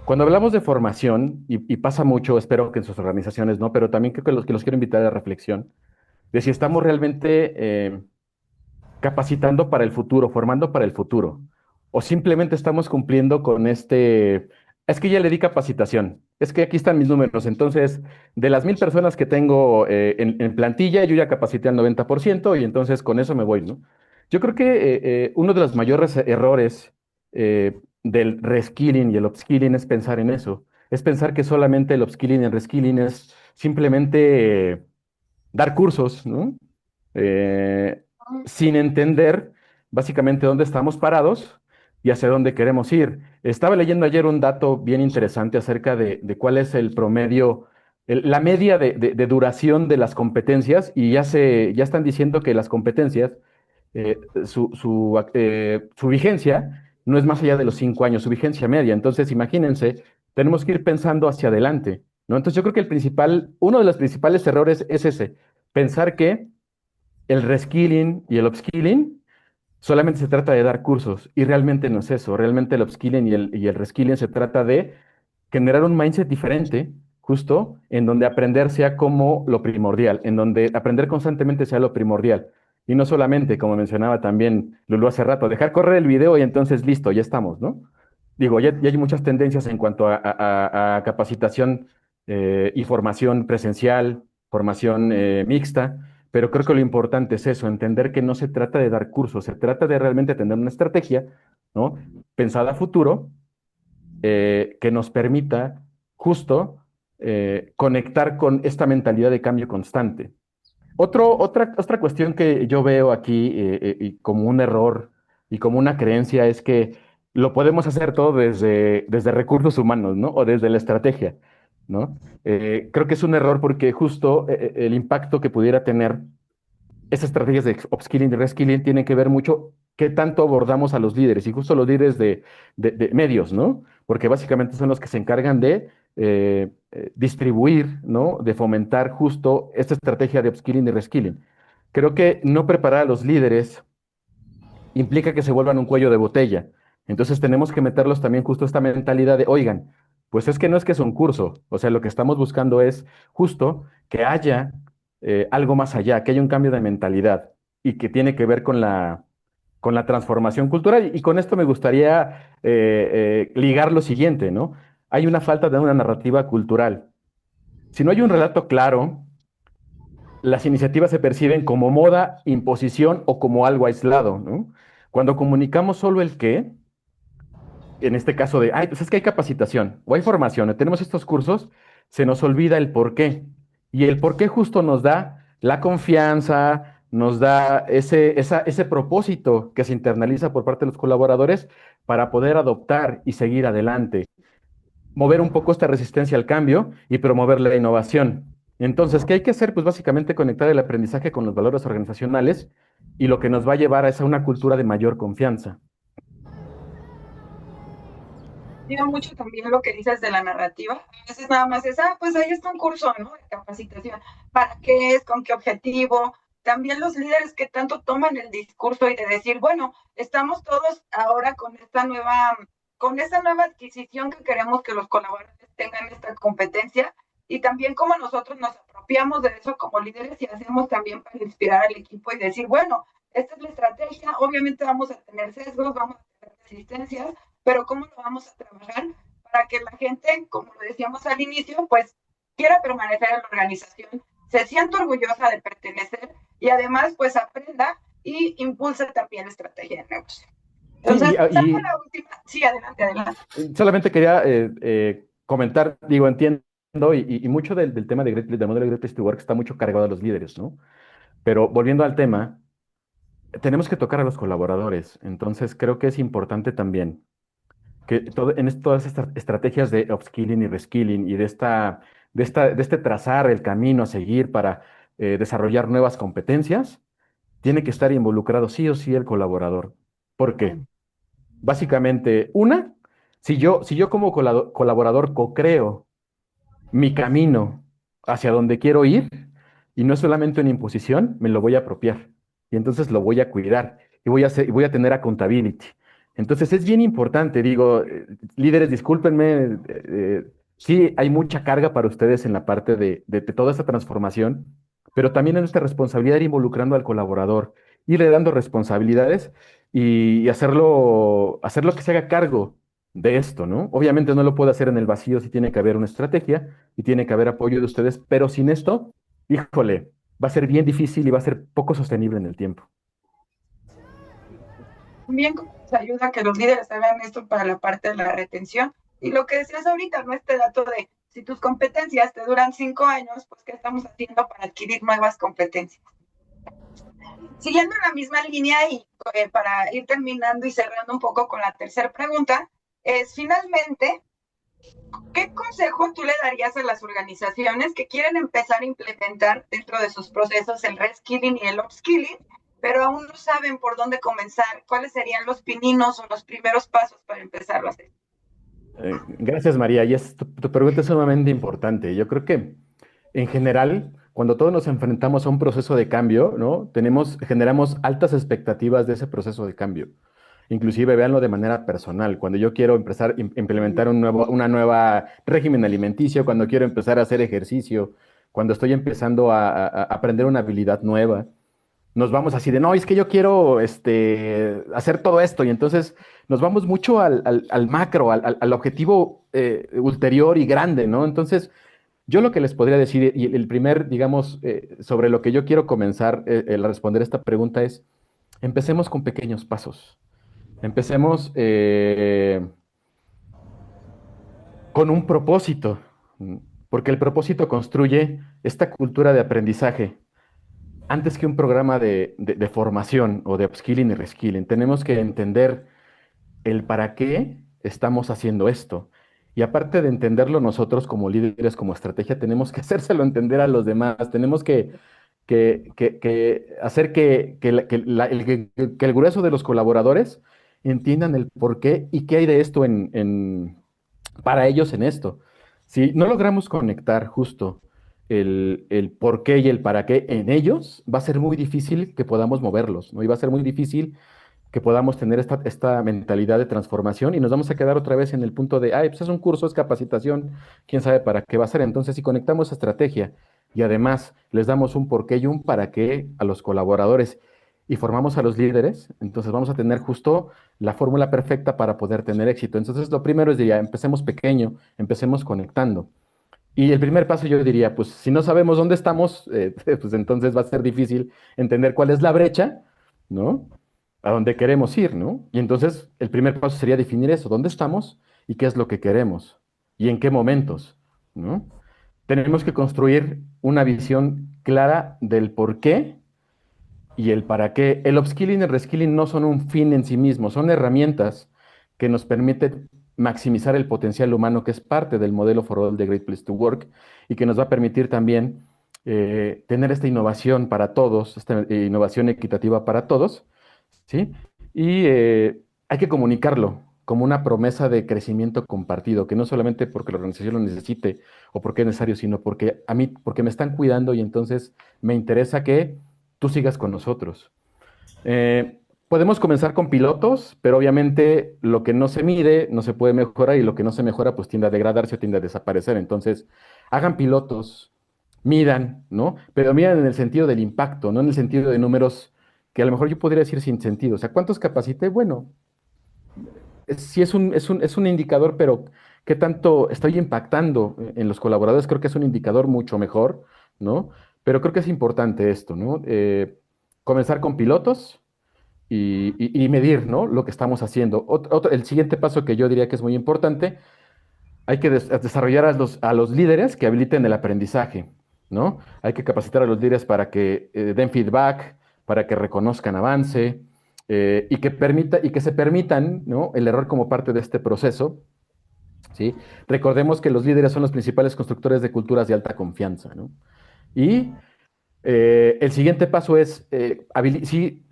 Cuando hablamos de formación, y pasa mucho, espero que en sus organizaciones no, pero también creo que los quiero invitar a la reflexión, de si estamos realmente capacitando para el futuro, formando para el futuro, o simplemente estamos cumpliendo con es que ya le di capacitación, es que aquí están mis números, entonces de las 1000 personas que tengo en plantilla, yo ya capacité al 90% y entonces con eso me voy, ¿no? Yo creo que uno de los mayores errores del reskilling y el upskilling es pensar en eso, es pensar que solamente el upskilling y el reskilling es simplemente dar cursos, ¿no? Sin entender básicamente dónde estamos parados y hacia dónde queremos ir. Estaba leyendo ayer un dato bien interesante acerca de cuál es el promedio, la media de duración de las competencias y ya están diciendo que las competencias, su vigencia no es más allá de los 5 años, su vigencia media. Entonces, imagínense, tenemos que ir pensando hacia adelante, ¿no? Entonces, yo creo que uno de los principales errores es ese, pensar que el reskilling y el upskilling solamente se trata de dar cursos y realmente no es eso. Realmente el upskilling y el reskilling se trata de generar un mindset diferente, justo en donde aprender sea como lo primordial, en donde aprender constantemente sea lo primordial. Y no solamente, como mencionaba también Lulú hace rato, dejar correr el video y entonces listo, ya estamos, ¿no? Digo, ya hay muchas tendencias en cuanto a capacitación y formación presencial, formación mixta, pero creo que lo importante es eso, entender que no se trata de dar cursos, se trata de realmente tener una estrategia, ¿no? Pensada a futuro, que nos permita justo conectar con esta mentalidad de cambio constante. Otra cuestión que yo veo aquí y como un error y como una creencia es que lo podemos hacer todo desde recursos humanos, ¿no? O desde la estrategia, ¿no? Creo que es un error porque justo el impacto que pudiera tener esas estrategias de upskilling y reskilling tienen que ver mucho qué tanto abordamos a los líderes y justo los líderes de medios, ¿no? Porque básicamente son los que se encargan de distribuir, ¿no? De fomentar justo esta estrategia de upskilling y reskilling. Creo que no preparar a los líderes implica que se vuelvan un cuello de botella. Entonces tenemos que meterlos también justo esta mentalidad de, oigan, pues es que no es que es un curso, o sea, lo que estamos buscando es justo que haya algo más allá, que haya un cambio de mentalidad y que tiene que ver con la transformación cultural. Y con esto me gustaría ligar lo siguiente, ¿no? Hay una falta de una narrativa cultural. Si no hay un relato claro, las iniciativas se perciben como moda, imposición o como algo aislado, ¿no? Cuando comunicamos solo el qué, en este caso de, ay, pues es que hay capacitación o hay formación, o tenemos estos cursos, se nos olvida el por qué. Y el por qué justo nos da la confianza, nos da ese propósito que se internaliza por parte de los colaboradores para poder adoptar y seguir adelante, mover un poco esta resistencia al cambio y promover la innovación. Entonces, ¿qué hay que hacer? Pues básicamente conectar el aprendizaje con los valores organizacionales y lo que nos va a llevar a esa una cultura de mayor confianza. Digo mucho también lo que dices de la narrativa. A veces nada más es, pues ahí está un curso, ¿no? De capacitación. ¿Para qué es? ¿Con qué objetivo? También los líderes que tanto toman el discurso y de decir, bueno, estamos todos ahora con esta nueva con esa nueva adquisición que queremos que los colaboradores tengan esta competencia y también cómo nosotros nos apropiamos de eso como líderes y hacemos también para inspirar al equipo y decir, bueno, esta es la estrategia, obviamente vamos a tener sesgos, vamos a tener resistencias, pero cómo lo vamos a trabajar para que la gente, como lo decíamos al inicio, pues quiera permanecer en la organización, se sienta orgullosa de pertenecer y además pues aprenda y impulse también la estrategia de negocio. Entonces, la última. Sí, adelante, adelante. Solamente quería comentar, digo, entiendo, y mucho del tema del modelo de Great Place to Work está mucho cargado a los líderes, ¿no? Pero volviendo al tema, tenemos que tocar a los colaboradores. Entonces, creo que es importante también que todas estas estrategias de upskilling y reskilling y de este trazar el camino a seguir para desarrollar nuevas competencias, tiene que estar involucrado sí o sí el colaborador. ¿Por qué? Básicamente, si yo como colaborador co-creo mi camino hacia donde quiero ir, y no es solamente una imposición, me lo voy a apropiar. Y entonces lo voy a cuidar y voy a tener accountability. Entonces es bien importante, digo, líderes, discúlpenme, sí hay mucha carga para ustedes en la parte de toda esta transformación, pero también es nuestra responsabilidad ir involucrando al colaborador, irle dando responsabilidades y hacerlo que se haga cargo de esto, ¿no? Obviamente no lo puedo hacer en el vacío, sí tiene que haber una estrategia y tiene que haber apoyo de ustedes, pero sin esto, híjole, va a ser bien difícil y va a ser poco sostenible en el tiempo. También nos ayuda a que los líderes hagan esto para la parte de la retención. Y lo que decías ahorita, ¿no? Este dato de si tus competencias te duran 5 años, pues ¿qué estamos haciendo para adquirir nuevas competencias? Siguiendo la misma línea y para ir terminando y cerrando un poco con la tercera pregunta, es finalmente, ¿qué consejo tú le darías a las organizaciones que quieren empezar a implementar dentro de sus procesos el reskilling y el upskilling, pero aún no saben por dónde comenzar? ¿Cuáles serían los pininos o los primeros pasos para empezarlo a hacer? Gracias, María. Y tu pregunta es sumamente importante. Yo creo que, en general, cuando todos nos enfrentamos a un proceso de cambio, ¿no? Generamos altas expectativas de ese proceso de cambio. Inclusive, véanlo de manera personal. Cuando yo quiero empezar a implementar una nueva régimen alimenticio, cuando quiero empezar a hacer ejercicio, cuando estoy empezando a aprender una habilidad nueva, nos vamos así de, no, es que yo quiero hacer todo esto, y entonces nos vamos mucho al macro, al objetivo ulterior y grande, ¿no? Entonces, yo lo que les podría decir, y el primer, digamos, sobre lo que yo quiero comenzar el responder esta pregunta es, empecemos con pequeños pasos. Empecemos con un propósito, porque el propósito construye esta cultura de aprendizaje. Antes que un programa de formación o de upskilling y reskilling, tenemos que entender el para qué estamos haciendo esto. Y aparte de entenderlo nosotros como líderes, como estrategia, tenemos que hacérselo entender a los demás. Tenemos que hacer que el grueso de los colaboradores entiendan el por qué y qué hay de esto para ellos en esto. Si no logramos conectar justo el por qué y el para qué en ellos, va a ser muy difícil que podamos moverlos, ¿no? Y va a ser muy difícil que podamos tener esta mentalidad de transformación y nos vamos a quedar otra vez en el punto de, ay, pues es un curso, es capacitación, quién sabe para qué va a ser. Entonces, si conectamos estrategia y además les damos un por qué y un para qué a los colaboradores y formamos a los líderes, entonces vamos a tener justo la fórmula perfecta para poder tener éxito. Entonces, lo primero es, diría, empecemos pequeño, empecemos conectando. Y el primer paso yo diría, pues si no sabemos dónde estamos, pues entonces va a ser difícil entender cuál es la brecha, ¿no? A dónde queremos ir, ¿no? Y entonces el primer paso sería definir eso, dónde estamos y qué es lo que queremos y en qué momentos, ¿no? Tenemos que construir una visión clara del por qué y el para qué. El upskilling y el reskilling no son un fin en sí mismo, son herramientas que nos permiten maximizar el potencial humano, que es parte del modelo for all de Great Place to Work, y que nos va a permitir también tener esta innovación para todos, esta innovación equitativa para todos, ¿sí? Y hay que comunicarlo como una promesa de crecimiento compartido, que no solamente porque la organización lo necesite o porque es necesario, sino porque me están cuidando y entonces me interesa que tú sigas con nosotros. Podemos comenzar con pilotos, pero obviamente lo que no se mide no se puede mejorar y lo que no se mejora pues tiende a degradarse o tiende a desaparecer. Entonces, hagan pilotos, midan, ¿no? Pero midan en el sentido del impacto, no en el sentido de números que a lo mejor yo podría decir sin sentido. O sea, ¿cuántos capacité? Bueno, sí es un indicador, pero ¿qué tanto estoy impactando en los colaboradores? Creo que es un indicador mucho mejor, ¿no? Pero creo que es importante esto, ¿no? Comenzar con pilotos y medir, ¿no? Lo que estamos haciendo. El siguiente paso que yo diría que es muy importante, hay que desarrollar a los líderes que habiliten el aprendizaje, ¿no? Hay que capacitar a los líderes para que den feedback, para que reconozcan avance y que se permitan, ¿no? El error como parte de este proceso, ¿sí? Recordemos que los líderes son los principales constructores de culturas de alta confianza, ¿no? Y el siguiente paso es, sí,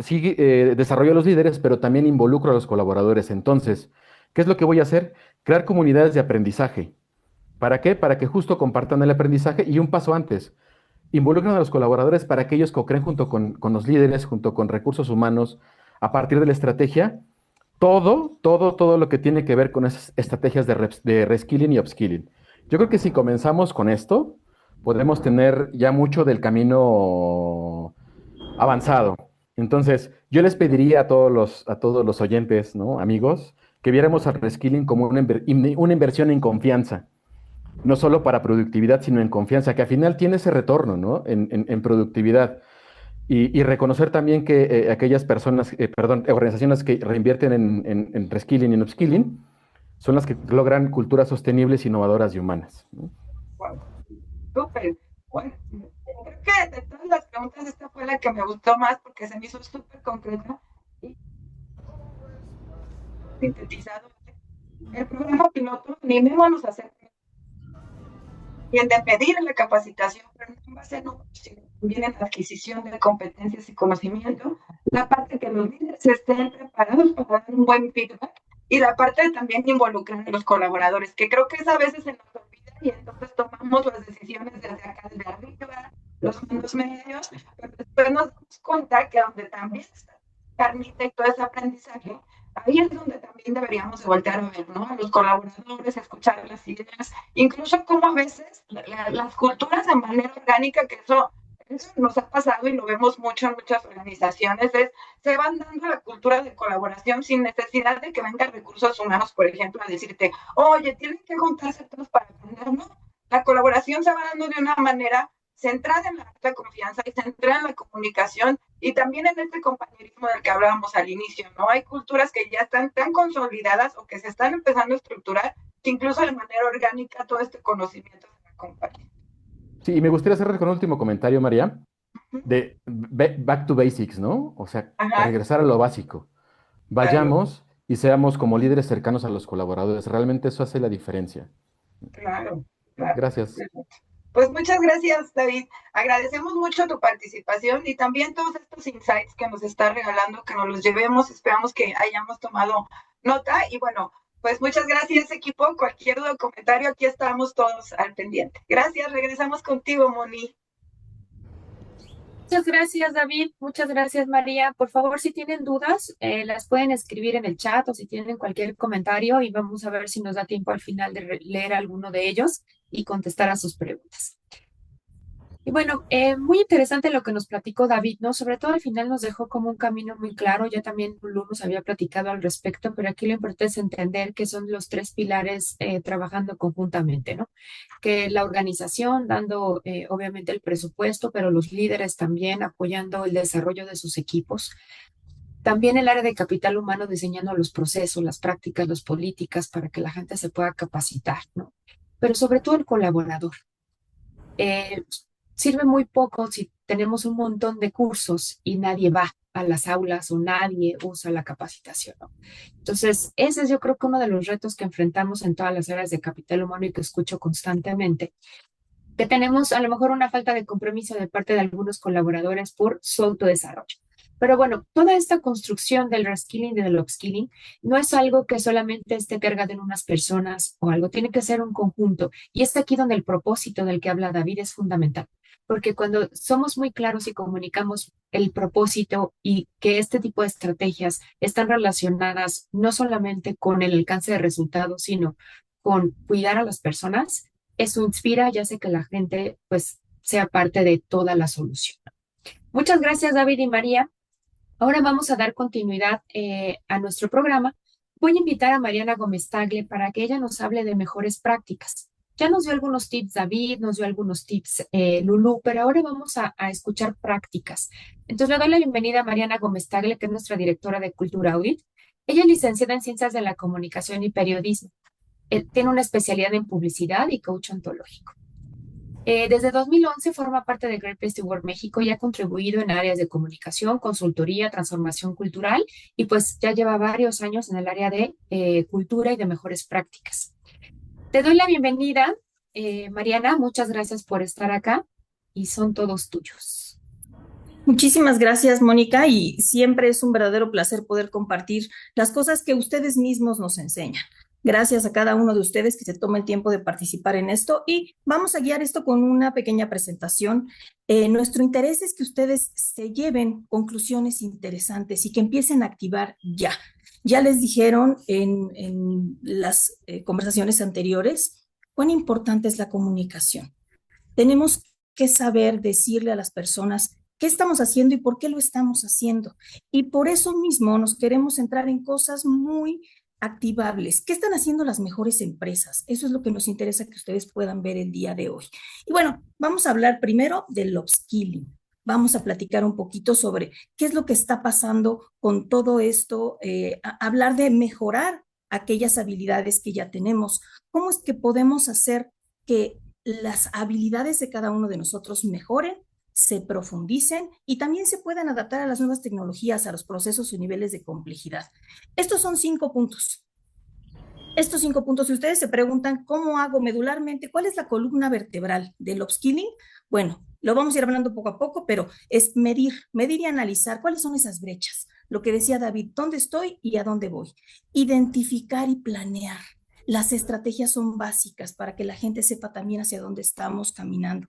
desarrollo a los líderes, pero también involucro a los colaboradores. Entonces, ¿qué es lo que voy a hacer? Crear comunidades de aprendizaje. ¿Para qué? Para que justo compartan el aprendizaje y un paso antes, involucran a los colaboradores para que ellos co-creen junto con los líderes, junto con recursos humanos, a partir de la estrategia, todo lo que tiene que ver con esas estrategias de reskilling y upskilling. Yo creo que si comenzamos con esto, podemos tener ya mucho del camino avanzado. Entonces, yo les pediría a todos los oyentes, ¿no? Amigos, que viéramos al reskilling como una inversión en confianza, no solo para productividad, sino en confianza, que al final tiene ese retorno, ¿no? En productividad. Y reconocer también que aquellas personas, organizaciones que reinvierten en reskilling y en upskilling son las que logran culturas sostenibles, innovadoras y humanas, ¿no? Wow, súper. Bueno, creo que de todas las preguntas esta fue la que me gustó más porque se me hizo súper concreta y sintetizado. El programa piloto, animémonos a hacer bien de medir la capacitación, pero no en base a números, sino también en la adquisición de competencias y conocimiento, la parte que los líderes estén preparados para dar un buen feedback y la parte de también involucrar a los colaboradores, que creo que es a veces se nos olvida y entonces tomamos las decisiones desde acá, desde arriba, los mandos medios, pero después nos damos cuenta que donde también está carnita y todo ese aprendizaje, ahí es donde también deberíamos de voltear a ver, ¿no? A los colaboradores, escuchar las ideas, incluso como a veces las culturas de manera orgánica, que eso nos ha pasado y lo vemos mucho en muchas organizaciones, se van dando la cultura de colaboración sin necesidad de que vengan recursos humanos, por ejemplo, a decirte, oye, tienen que juntarse todos para aprender, ¿no? La colaboración se va dando de una manera centrada en la confianza y centrada en la comunicación y también en este compañerismo del que hablábamos al inicio, ¿no? Hay culturas que ya están tan consolidadas o que se están empezando a estructurar que incluso de manera orgánica todo este conocimiento se va a compartir. Sí, y me gustaría cerrar con un último comentario, María, de back to basics, ¿no? O sea, regresar a lo básico. Vayamos y seamos como líderes cercanos a los colaboradores. Realmente eso hace la diferencia. Claro. Gracias. Pues muchas gracias, David. Agradecemos mucho tu participación y también todos estos insights que nos está regalando, que nos los llevemos. Esperamos que hayamos tomado nota. Y bueno, pues muchas gracias, equipo. Cualquier duda o comentario, aquí estamos todos al pendiente. Gracias. Regresamos contigo, Moni. Muchas gracias, David. Muchas gracias, María. Por favor, si tienen dudas, las pueden escribir en el chat o si tienen cualquier comentario y vamos a ver si nos da tiempo al final de leer alguno de ellos y contestar a sus preguntas. Y bueno, muy interesante lo que nos platicó David, ¿no? Sobre todo al final nos dejó como un camino muy claro. Ya también Lulu nos había platicado al respecto, pero aquí lo importante es entender que son los tres pilares trabajando conjuntamente, ¿no? Que la organización dando obviamente el presupuesto, pero los líderes también apoyando el desarrollo de sus equipos. También el área de capital humano diseñando los procesos, las prácticas, las políticas para que la gente se pueda capacitar, ¿no? Pero sobre todo el colaborador. Sirve muy poco si tenemos un montón de cursos y nadie va a las aulas o nadie usa la capacitación, ¿no? Entonces, ese es yo creo que uno de los retos que enfrentamos en todas las áreas de capital humano y que escucho constantemente, que tenemos a lo mejor una falta de compromiso de parte de algunos colaboradores por su autodesarrollo. Pero bueno, toda esta construcción del reskilling y del upskilling no es algo que solamente esté cargado en unas personas o algo, tiene que ser un conjunto. Y es aquí donde el propósito del que habla David es fundamental. porque cuando somos muy claros y comunicamos el propósito y que este tipo de estrategias están relacionadas no solamente con el alcance de resultados, sino con cuidar a las personas, eso inspira y hace que la gente pues sea parte de toda la solución. Muchas gracias, David y María. Ahora vamos a dar continuidad a nuestro programa. Voy a invitar a Mariana Gómez Tagle para que ella nos hable de mejores prácticas. Ya nos dio algunos tips David, nos dio algunos tips Lulú, pero ahora vamos a escuchar prácticas. Entonces le doy la bienvenida a Mariana Gómez Tagle, que es nuestra directora de Cultura Audit. Ella es licenciada en Ciencias de la Comunicación y Periodismo. Tiene una especialidad en publicidad y coach ontológico. Desde 2011 forma parte de Great Place to Work México y ha contribuido en áreas de comunicación, consultoría, transformación cultural y pues ya lleva varios años en el área de cultura y de mejores prácticas. Te doy la bienvenida, Mariana, muchas gracias por estar acá y son todos tuyos. Muchísimas gracias, Mónica, y siempre es un verdadero placer poder compartir las cosas que ustedes mismos nos enseñan. Gracias a cada uno de ustedes que se toma el tiempo de participar en esto y vamos a guiar esto con una pequeña presentación. Nuestro interés es que ustedes se lleven conclusiones interesantes y que empiecen a activar ya. Ya les dijeron en las conversaciones anteriores cuán importante es la comunicación. Tenemos que saber decirle a las personas qué estamos haciendo y por qué lo estamos haciendo. Y por eso mismo nos queremos centrar en cosas muy activables. ¿Qué están haciendo las mejores empresas? Eso es lo que nos interesa que ustedes puedan ver el día de hoy. Y bueno, vamos a hablar primero del upskilling. Vamos a platicar un poquito sobre qué es lo que está pasando con todo esto, hablar de mejorar aquellas habilidades que ya tenemos. ¿Cómo es que podemos hacer que las habilidades de cada uno de nosotros mejoren, se profundicen y también se puedan adaptar a las nuevas tecnologías, a los procesos y niveles de complejidad? Estos son 5 puntos. Estos 5 puntos, si ustedes se preguntan cómo hago medularmente, cuál es la columna vertebral del upskilling, bueno, lo vamos a ir hablando poco a poco, pero es medir y analizar cuáles son esas brechas. Lo que decía David, ¿dónde estoy y a dónde voy? Identificar y planear. Las estrategias son básicas para que la gente sepa también hacia dónde estamos caminando.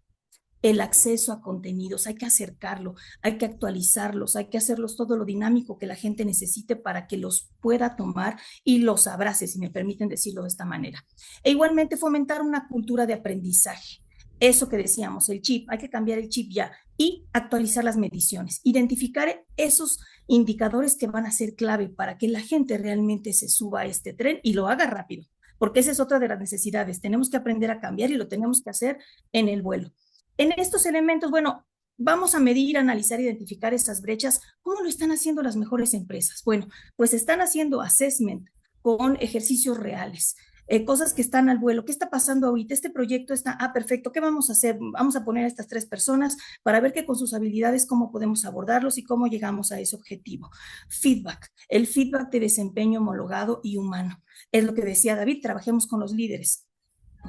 El acceso a contenidos, hay que acercarlo, hay que actualizarlos, hay que hacerlos todo lo dinámico que la gente necesite para que los pueda tomar y los abrace, si me permiten decirlo de esta manera. E igualmente fomentar una cultura de aprendizaje. Eso que decíamos, el chip, hay que cambiar el chip ya y actualizar las mediciones, identificar esos indicadores que van a ser clave para que la gente realmente se suba a este tren y lo haga rápido, porque esa es otra de las necesidades. Tenemos que aprender a cambiar y lo tenemos que hacer en el vuelo. En estos elementos, bueno, vamos a medir, analizar, identificar esas brechas. ¿Cómo lo están haciendo las mejores empresas? Bueno, pues están haciendo assessment con ejercicios reales, cosas que están al vuelo. ¿Qué está pasando ahorita? Este proyecto está, perfecto, ¿qué vamos a hacer? Vamos a poner a estas 3 personas para ver que con sus habilidades cómo podemos abordarlos y cómo llegamos a ese objetivo. Feedback, el feedback de desempeño homologado y humano. Es lo que decía David, trabajemos con los líderes.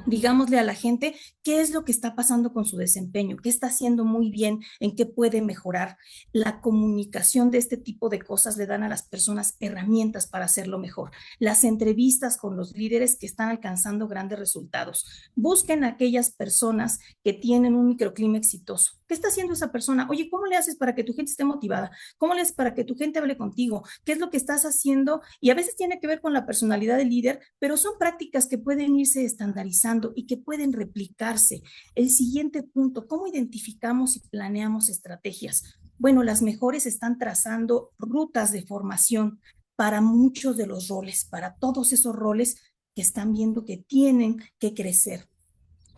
Digámosle a la gente qué es lo que está pasando con su desempeño, qué está haciendo muy bien, en qué puede mejorar. La comunicación de este tipo de cosas le dan a las personas herramientas para hacerlo mejor. Las entrevistas con los líderes que están alcanzando grandes resultados. Busquen a aquellas personas que tienen un microclima exitoso. ¿Qué está haciendo esa persona? Oye, ¿cómo le haces para que tu gente esté motivada? ¿Cómo le haces para que tu gente hable contigo? ¿Qué es lo que estás haciendo? Y a veces tiene que ver con la personalidad del líder, pero son prácticas que pueden irse estandarizando y que pueden replicarse. El siguiente punto, ¿cómo identificamos y planeamos estrategias? Bueno, las mejores están trazando rutas de formación para muchos de los roles, para todos esos roles que están viendo que tienen que crecer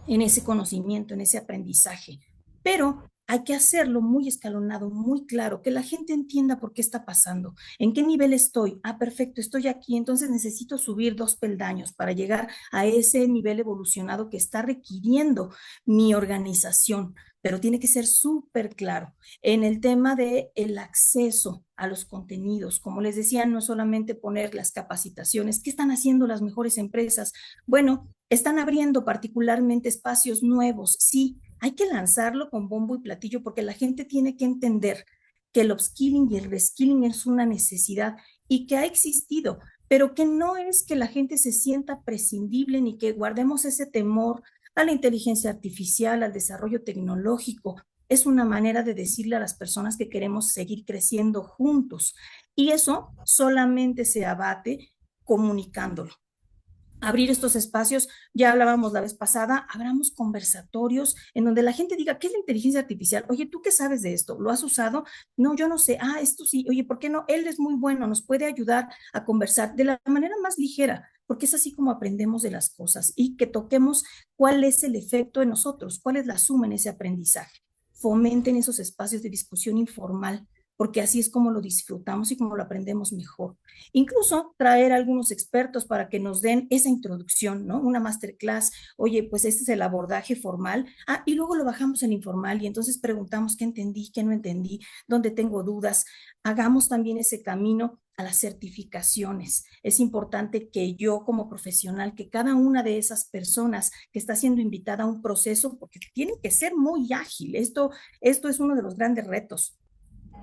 en ese conocimiento, en ese aprendizaje. Pero hay que hacerlo muy escalonado, muy claro, que la gente entienda por qué está pasando, en qué nivel estoy. Perfecto, estoy aquí, entonces necesito subir 2 peldaños para llegar a ese nivel evolucionado que está requiriendo mi organización, pero tiene que ser súper claro. En el tema del acceso a los contenidos, como les decía, no solamente poner las capacitaciones. ¿Qué están haciendo las mejores empresas? Bueno, están abriendo particularmente espacios nuevos, sí. Hay que lanzarlo con bombo y platillo porque la gente tiene que entender que el upskilling y el reskilling es una necesidad y que ha existido, pero que no es que la gente se sienta prescindible ni que guardemos ese temor a la inteligencia artificial, al desarrollo tecnológico. Es una manera de decirle a las personas que queremos seguir creciendo juntos. Y eso solamente se abate comunicándolo. Abrir estos espacios, ya hablábamos la vez pasada, abramos conversatorios en donde la gente diga, ¿qué es la inteligencia artificial? Oye, ¿tú qué sabes de esto? ¿Lo has usado? No, yo no sé. Ah, esto sí. Oye, ¿por qué no? Él es muy bueno, nos puede ayudar a conversar de la manera más ligera, porque es así como aprendemos de las cosas y que toquemos cuál es el efecto en nosotros, cuál es la suma en ese aprendizaje. Fomenten esos espacios de discusión informal, porque así es como lo disfrutamos y como lo aprendemos mejor. Incluso traer a algunos expertos para que nos den esa introducción, ¿no? Una masterclass, oye, pues este es el abordaje formal, y luego lo bajamos en informal y entonces preguntamos qué entendí, qué no entendí, dónde tengo dudas. Hagamos también ese camino a las certificaciones. Es importante que yo como profesional, que cada una de esas personas que está siendo invitada a un proceso, porque tiene que ser muy ágil, esto es uno de los grandes retos,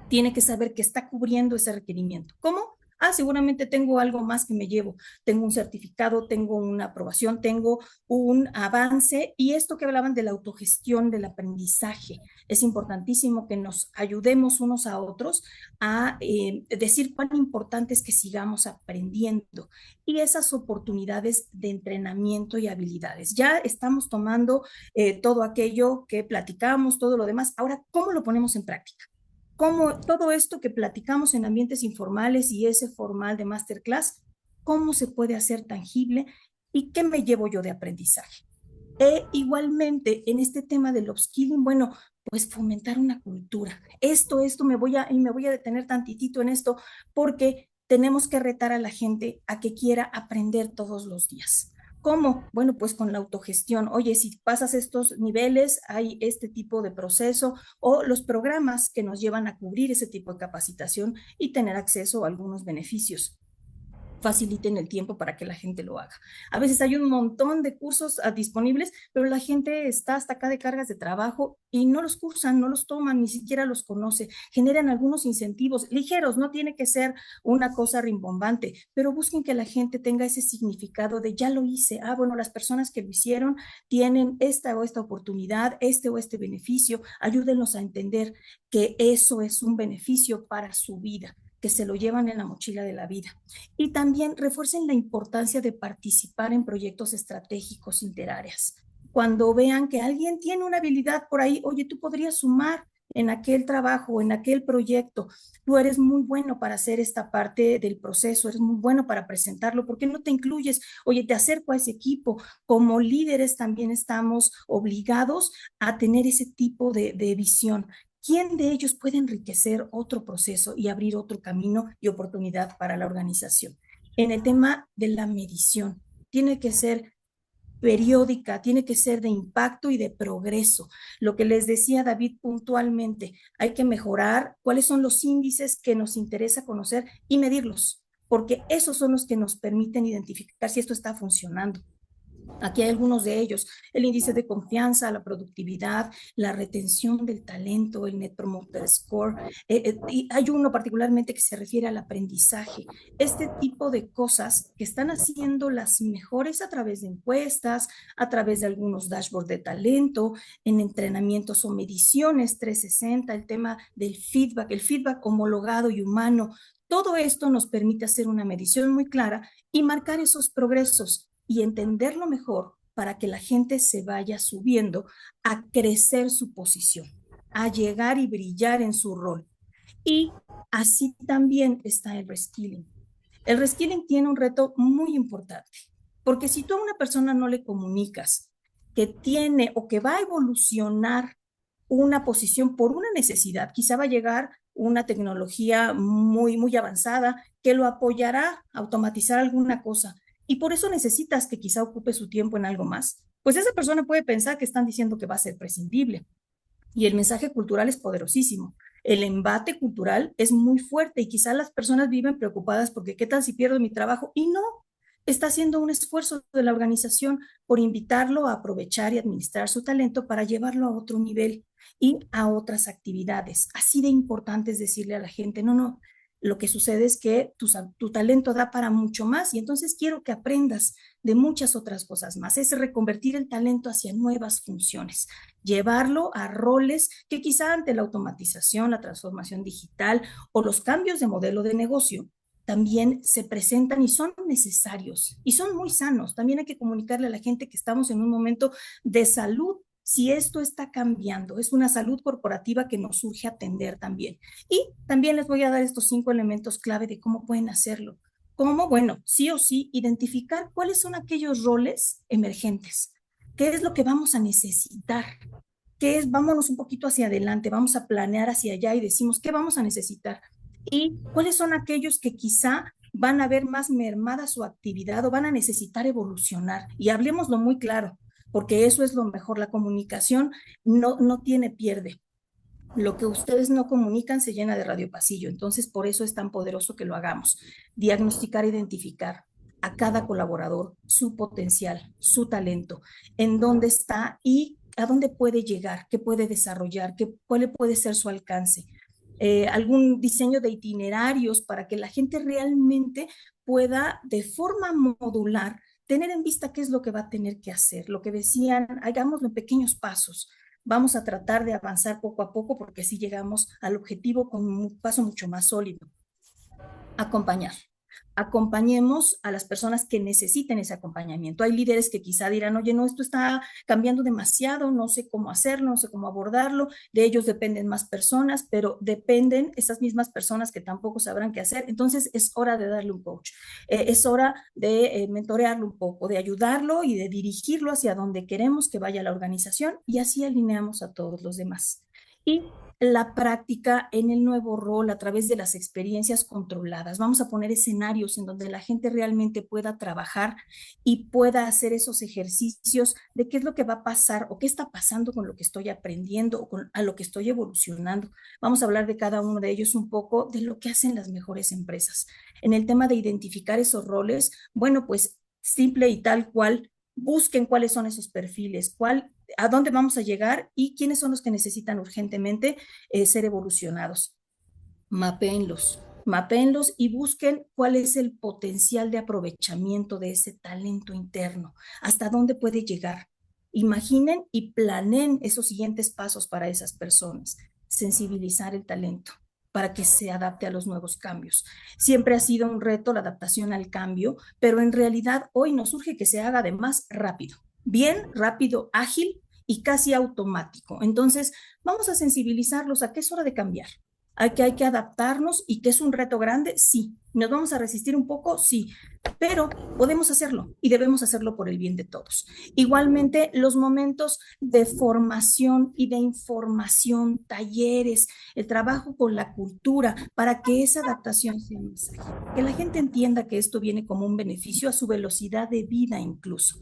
tiene que saber que está cubriendo ese requerimiento. ¿Cómo? Seguramente tengo algo más que me llevo. Tengo un certificado, tengo una aprobación, tengo un avance. Y esto que hablaban de la autogestión, del aprendizaje, es importantísimo que nos ayudemos unos a otros a decir cuán importante es que sigamos aprendiendo y esas oportunidades de entrenamiento y habilidades. Ya estamos tomando todo aquello que platicamos, todo lo demás. Ahora, ¿cómo lo ponemos en práctica? Cómo todo esto que platicamos en ambientes informales y ese formal de masterclass, cómo se puede hacer tangible y qué me llevo yo de aprendizaje. Igualmente, en este tema del upskilling, bueno, pues fomentar una cultura. Esto me voy a detener tantitito en esto porque tenemos que retar a la gente a que quiera aprender todos los días. ¿Cómo? Bueno, pues con la autogestión. Oye, si pasas estos niveles, hay este tipo de proceso o los programas que nos llevan a cubrir ese tipo de capacitación y tener acceso a algunos beneficios. Faciliten el tiempo para que la gente lo haga. A veces hay un montón de cursos disponibles, pero la gente está hasta acá de cargas de trabajo y no los cursan, no los toman, ni siquiera los conoce. Generan algunos incentivos ligeros, no tiene que ser una cosa rimbombante, pero busquen que la gente tenga ese significado de ya lo hice. Bueno, las personas que lo hicieron tienen esta o esta oportunidad, este o este beneficio. Ayúdenlos a entender que eso es un beneficio para su vida, que se lo llevan en la mochila de la vida. Y también refuercen la importancia de participar en proyectos estratégicos interáreas. Cuando vean que alguien tiene una habilidad por ahí, oye, tú podrías sumar en aquel trabajo, en aquel proyecto, tú eres muy bueno para hacer esta parte del proceso, eres muy bueno para presentarlo, ¿por qué no te incluyes? Oye, te acerco a ese equipo. Como líderes también estamos obligados a tener ese tipo de visión. ¿Quién de ellos puede enriquecer otro proceso y abrir otro camino y oportunidad para la organización? En el tema de la medición, tiene que ser periódica, tiene que ser de impacto y de progreso. Lo que les decía David puntualmente, hay que mejorar cuáles son los índices que nos interesa conocer y medirlos, porque esos son los que nos permiten identificar si esto está funcionando. Aquí hay algunos de ellos: el índice de confianza, la productividad, la retención del talento, el Net Promoter Score, y hay uno particularmente que se refiere al aprendizaje. Este tipo de cosas que están haciendo las mejores a través de encuestas, a través de algunos dashboards de talento, en entrenamientos o mediciones 360, el tema del feedback, el feedback homologado y humano. Todo esto nos permite hacer una medición muy clara y marcar esos progresos y entenderlo mejor para que la gente se vaya subiendo a crecer su posición, a llegar y brillar en su rol. Y así también está el reskilling. El reskilling tiene un reto muy importante, porque si tú a una persona no le comunicas que tiene o que va a evolucionar una posición por una necesidad, quizá va a llegar una tecnología muy, muy avanzada que lo apoyará a automatizar alguna cosa, y por eso necesitas que quizá ocupe su tiempo en algo más, pues esa persona puede pensar que están diciendo que va a ser prescindible. Y el mensaje cultural es poderosísimo. El embate cultural es muy fuerte y quizá las personas viven preocupadas porque ¿qué tal si pierdo mi trabajo? Y no, está haciendo un esfuerzo de la organización por invitarlo a aprovechar y administrar su talento para llevarlo a otro nivel y a otras actividades. Así de importante es decirle a la gente, no, Lo que sucede es que tu talento da para mucho más y entonces quiero que aprendas de muchas otras cosas más. Es reconvertir el talento hacia nuevas funciones, llevarlo a roles que quizá ante la automatización, la transformación digital o los cambios de modelo de negocio también se presentan y son necesarios y son muy sanos. También hay que comunicarle a la gente que estamos en un momento de salud. Si esto está cambiando, es una salud corporativa que nos urge atender también. Y también les voy a dar estos 5 elementos clave de cómo pueden hacerlo. ¿Cómo? Bueno, sí o sí, identificar cuáles son aquellos roles emergentes. ¿Qué es lo que vamos a necesitar? ¿Qué es? Vámonos un poquito hacia adelante, vamos a planear hacia allá y decimos, ¿qué vamos a necesitar? Y cuáles son aquellos que quizá van a ver más mermada su actividad o van a necesitar evolucionar. Y hablemoslo muy claro, porque eso es lo mejor. La comunicación no tiene pierde. Lo que ustedes no comunican se llena de radiopasillo. Entonces, por eso es tan poderoso que lo hagamos. Diagnosticar, identificar a cada colaborador, su potencial, su talento, en dónde está y a dónde puede llegar, qué puede desarrollar, cuál puede ser su alcance. Algún diseño de itinerarios para que la gente realmente pueda de forma modular tener en vista qué es lo que va a tener que hacer. Lo que decían, hagámoslo en pequeños pasos. Vamos a tratar de avanzar poco a poco porque así llegamos al objetivo con un paso mucho más sólido. Acompañar. Acompañemos a las personas que necesiten ese acompañamiento. Hay líderes que quizá dirán, oye, no, esto está cambiando demasiado, no sé cómo hacerlo, no sé cómo abordarlo, de ellos dependen más personas, pero dependen esas mismas personas que tampoco sabrán qué hacer. Entonces es hora de darle un coach, es hora de mentorearlo un poco, de ayudarlo y de dirigirlo hacia donde queremos que vaya la organización y así alineamos a todos los demás. Y la práctica en el nuevo rol a través de las experiencias controladas. Vamos a poner escenarios en donde la gente realmente pueda trabajar y pueda hacer esos ejercicios de qué es lo que va a pasar o qué está pasando con lo que estoy aprendiendo o a lo que estoy evolucionando. Vamos a hablar de cada uno de ellos un poco de lo que hacen las mejores empresas. En el tema de identificar esos roles, bueno, pues simple y tal cual, busquen cuáles son esos perfiles, a dónde vamos a llegar y quiénes son los que necesitan urgentemente ser evolucionados. Mapéenlos y busquen cuál es el potencial de aprovechamiento de ese talento interno, hasta dónde puede llegar. Imaginen y planeen esos siguientes pasos para esas personas. Sensibilizar el talento para que se adapte a los nuevos cambios. Siempre ha sido un reto la adaptación al cambio, pero en realidad hoy nos urge que se haga de más rápido, bien rápido, ágil y casi automático. Entonces, vamos a sensibilizarlos a que es hora de cambiar, a que hay que adaptarnos y que es un reto grande, sí. ¿Nos vamos a resistir un poco? Sí, pero podemos hacerlo y debemos hacerlo por el bien de todos. Igualmente, los momentos de formación y de información, talleres, el trabajo con la cultura, para que esa adaptación sea más ágil, que la gente entienda que esto viene como un beneficio a su velocidad de vida incluso.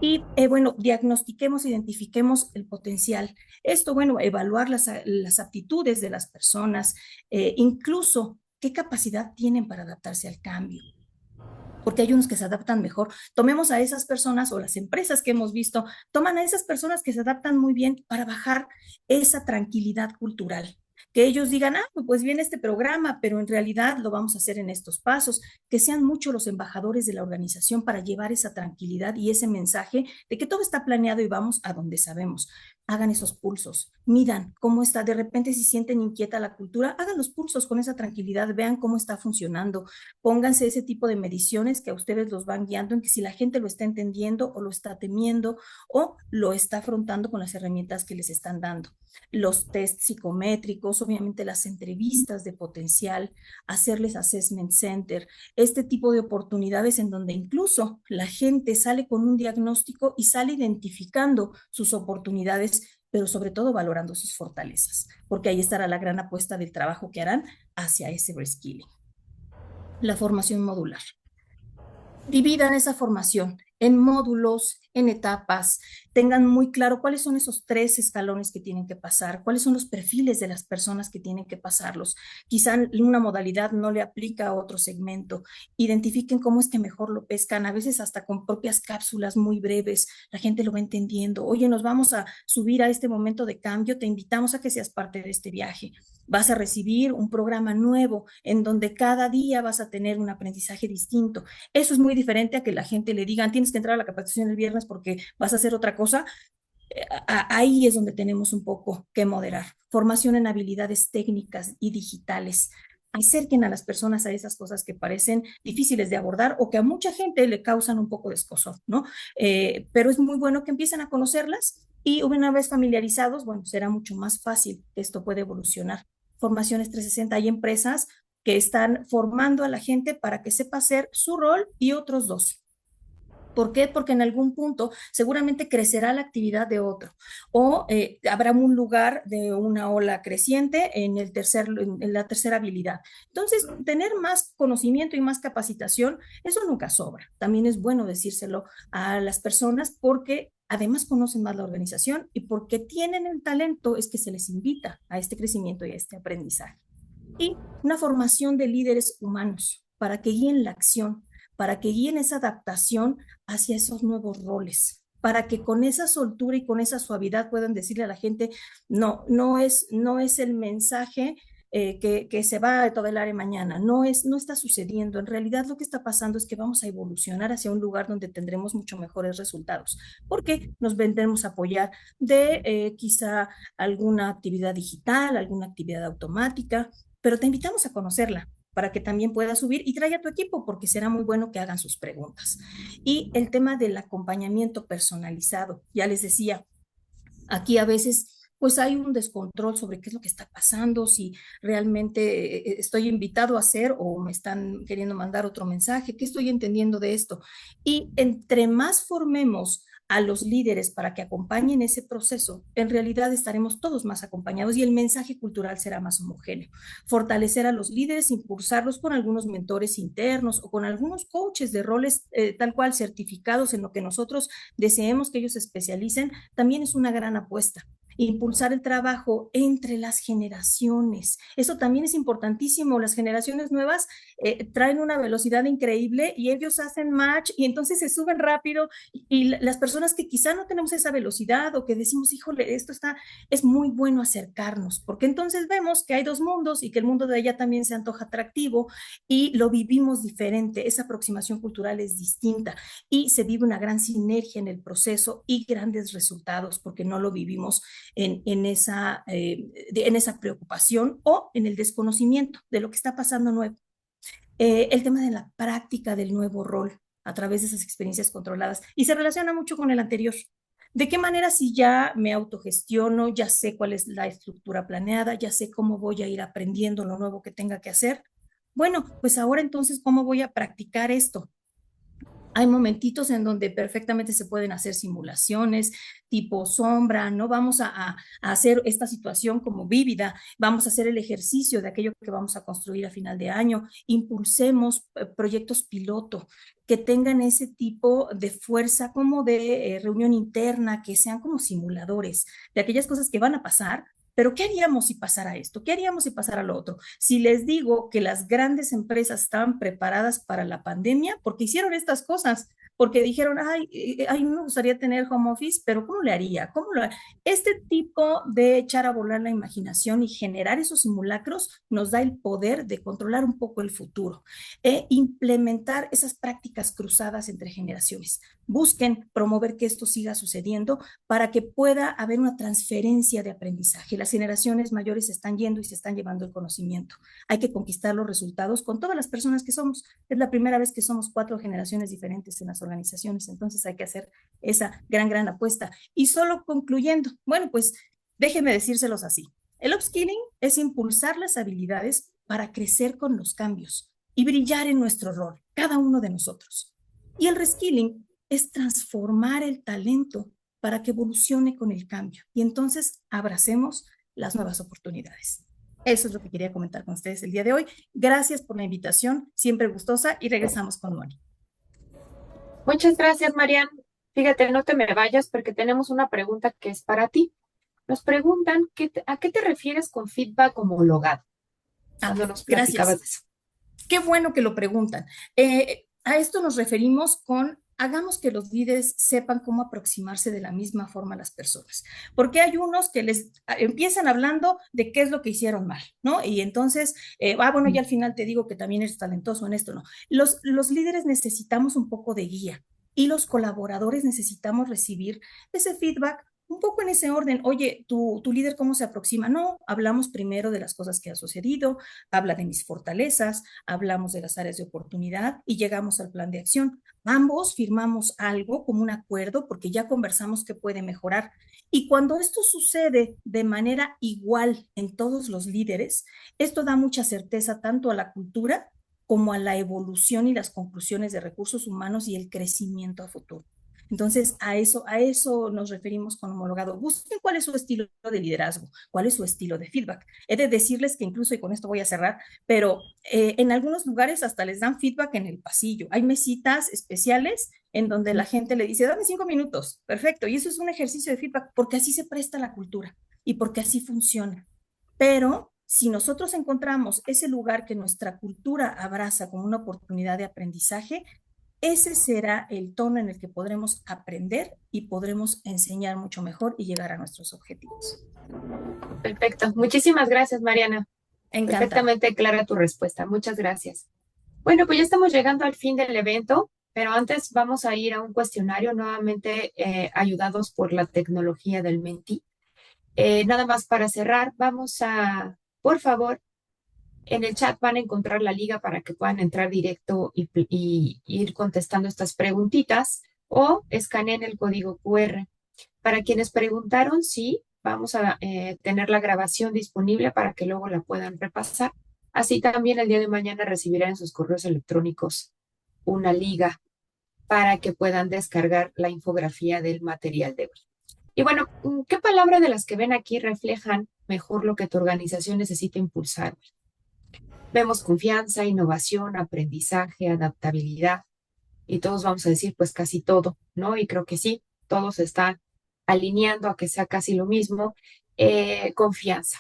Y bueno, diagnostiquemos, identifiquemos el potencial. Esto, bueno, evaluar las aptitudes de las personas, incluso qué capacidad tienen para adaptarse al cambio. Porque hay unos que se adaptan mejor. Tomemos a esas personas o las empresas que hemos visto, toman a esas personas que se adaptan muy bien para bajar esa tranquilidad cultural. Que ellos digan, pues viene este programa, pero en realidad lo vamos a hacer en estos pasos, que sean muchos los embajadores de la organización para llevar esa tranquilidad y ese mensaje de que todo está planeado y vamos a donde sabemos. Hagan esos pulsos, midan cómo está, de repente si sienten inquieta la cultura, hagan los pulsos con esa tranquilidad, vean cómo está funcionando, pónganse ese tipo de mediciones que a ustedes los van guiando en que si la gente lo está entendiendo o lo está temiendo o lo está afrontando con las herramientas que les están dando. Los test psicométricos, obviamente las entrevistas de potencial, hacerles assessment center, este tipo de oportunidades en donde incluso la gente sale con un diagnóstico y sale identificando sus oportunidades, pero sobre todo valorando sus fortalezas, porque ahí estará la gran apuesta del trabajo que harán hacia ese reskilling. La formación modular. Dividan esa formación en módulos, en etapas, tengan muy claro cuáles son esos 3 escalones que tienen que pasar, cuáles son los perfiles de las personas que tienen que pasarlos. Quizá una modalidad no le aplica a otro segmento. Identifiquen cómo es que mejor lo pescan, a veces hasta con propias cápsulas muy breves, la gente lo va entendiendo. Oye, nos vamos a subir a este momento de cambio, te invitamos a que seas parte de este viaje. Vas a recibir un programa nuevo en donde cada día vas a tener un aprendizaje distinto. Eso es muy diferente a que la gente le digan, tienes que entrar a la capacitación el viernes porque vas a hacer otra cosa. Ahí es donde tenemos un poco que moderar. Formación en habilidades técnicas y digitales. Acerquen a las personas a esas cosas que parecen difíciles de abordar o que a mucha gente le causan un poco de escozor, ¿no? Pero es muy bueno que empiecen a conocerlas y una vez familiarizados, bueno, será mucho más fácil que esto pueda evolucionar. Formaciones 360, hay empresas que están formando a la gente para que sepa hacer su rol y otros 2. ¿Por qué? Porque en algún punto seguramente crecerá la actividad de otro o habrá un lugar de una ola creciente en la tercera habilidad. Entonces, tener más conocimiento y más capacitación, eso nunca sobra. También es bueno decírselo a las personas porque además conocen más la organización y porque tienen el talento es que se les invita a este crecimiento y a este aprendizaje. Y una formación de líderes humanos para que guíen la acción, para que guíen esa adaptación hacia esos nuevos roles, para que con esa soltura y con esa suavidad puedan decirle a la gente, no es el mensaje que se va a todo el área mañana, no está sucediendo. En realidad lo que está pasando es que vamos a evolucionar hacia un lugar donde tendremos mucho mejores resultados, porque nos vendremos a apoyar de quizá alguna actividad digital, alguna actividad automática, pero te invitamos a conocerla para que también puedas subir y traiga a tu equipo, porque será muy bueno que hagan sus preguntas. Y el tema del acompañamiento personalizado, ya les decía, aquí a veces pues hay un descontrol sobre qué es lo que está pasando, si realmente estoy invitado a hacer o me están queriendo mandar otro mensaje, qué estoy entendiendo de esto. Y entre más formemos a los líderes para que acompañen ese proceso, en realidad estaremos todos más acompañados y el mensaje cultural será más homogéneo. Fortalecer a los líderes, impulsarlos con algunos mentores internos o con algunos coaches de roles tal cual certificados en lo que nosotros deseemos que ellos se especialicen, también es una gran apuesta. Impulsar el trabajo entre las generaciones. Eso también es importantísimo. Las generaciones nuevas traen una velocidad increíble y ellos hacen match y entonces se suben rápido y las personas que quizá no tenemos esa velocidad o que decimos, híjole, es muy bueno acercarnos, porque entonces vemos que hay 2 mundos y que el mundo de allá también se antoja atractivo y lo vivimos diferente. Esa aproximación cultural es distinta y se vive una gran sinergia en el proceso y grandes resultados porque no lo vivimos en esa preocupación o en el desconocimiento de lo que está pasando nuevo. El tema de la práctica del nuevo rol a través de esas experiencias controladas y se relaciona mucho con el anterior. ¿De qué manera si ya me autogestiono, ya sé cuál es la estructura planeada, ya sé cómo voy a ir aprendiendo lo nuevo que tenga que hacer? Bueno, pues ahora entonces, ¿cómo voy a practicar esto? Hay momentitos en donde perfectamente se pueden hacer simulaciones tipo sombra, ¿no? Vamos a hacer esta situación como vívida, vamos a hacer el ejercicio de aquello que vamos a construir a final de año, impulsemos proyectos piloto que tengan ese tipo de fuerza como de reunión interna, que sean como simuladores de aquellas cosas que van a pasar. Pero ¿qué haríamos si pasara esto? ¿Qué haríamos si pasara lo otro? Si les digo que las grandes empresas estaban preparadas para la pandemia porque hicieron estas cosas, porque dijeron, ay, me gustaría tener home office, pero ¿cómo le haría? Este tipo de echar a volar la imaginación y generar esos simulacros nos da el poder de controlar un poco el futuro e implementar esas prácticas cruzadas entre generaciones. Busquen promover que esto siga sucediendo para que pueda haber una transferencia de aprendizaje. Las generaciones mayores se están yendo y se están llevando el conocimiento. Hay que conquistar los resultados con todas las personas que somos. Es la primera vez que somos 4 generaciones diferentes en las organizaciones, entonces hay que hacer esa gran apuesta. Y solo concluyendo, bueno, pues déjenme decírselos así. El upskilling es impulsar las habilidades para crecer con los cambios y brillar en nuestro rol, cada uno de nosotros. Y el reskilling es transformar el talento para que evolucione con el cambio y entonces abracemos las nuevas oportunidades. Eso es lo que quería comentar con ustedes el día de hoy. Gracias por la invitación, siempre gustosa, y regresamos con Moni. Muchas gracias, Marian. Fíjate, no te me vayas porque tenemos una pregunta que es para ti. Nos preguntan, ¿a qué te refieres con feedback homologado? Cuando nos platicabas de eso. Qué bueno que lo preguntan. A esto nos referimos con hagamos que los líderes sepan cómo aproximarse de la misma forma a las personas. Porque hay unos que les empiezan hablando de qué es lo que hicieron mal, ¿no? Y entonces, bueno, ya al final te digo que también eres talentoso en esto, ¿no? Los líderes necesitamos un poco de guía y los colaboradores necesitamos recibir ese feedback un poco en ese orden. Oye, ¿tu líder cómo se aproxima? No, hablamos primero de las cosas que han sucedido, habla de mis fortalezas, hablamos de las áreas de oportunidad y llegamos al plan de acción. Ambos firmamos algo como un acuerdo porque ya conversamos qué puede mejorar. Y cuando esto sucede de manera igual en todos los líderes, esto da mucha certeza tanto a la cultura como a la evolución y las conclusiones de recursos humanos y el crecimiento a futuro. Entonces, a eso nos referimos con homologado. Busquen cuál es su estilo de liderazgo, cuál es su estilo de feedback. He de decirles que incluso, y con esto voy a cerrar, pero en algunos lugares hasta les dan feedback en el pasillo. Hay mesitas especiales en donde la gente le dice, dame 5 minutos, perfecto. Y eso es un ejercicio de feedback porque así se presta la cultura y porque así funciona. Pero si nosotros encontramos ese lugar que nuestra cultura abraza como una oportunidad de aprendizaje, ese será el tono en el que podremos aprender y podremos enseñar mucho mejor y llegar a nuestros objetivos. Perfecto. Muchísimas gracias, Mariana. Encantada. Perfectamente clara tu respuesta. Muchas gracias. Bueno, pues ya estamos llegando al fin del evento, pero antes vamos a ir a un cuestionario nuevamente ayudados por la tecnología del Menti. Nada más para cerrar, vamos a, por favor, en el chat van a encontrar la liga para que puedan entrar directo y ir contestando estas preguntitas o escaneen el código QR. Para quienes preguntaron, sí, vamos a tener la grabación disponible para que luego la puedan repasar. Así también el día de mañana recibirán en sus correos electrónicos una liga para que puedan descargar la infografía del material de hoy. Y bueno, ¿qué palabra de las que ven aquí reflejan mejor lo que tu organización necesita impulsar? Vemos confianza, innovación, aprendizaje, adaptabilidad y todos vamos a decir pues casi todo, ¿no? Y creo que sí, todo se está alineando a que sea casi lo mismo. Confianza.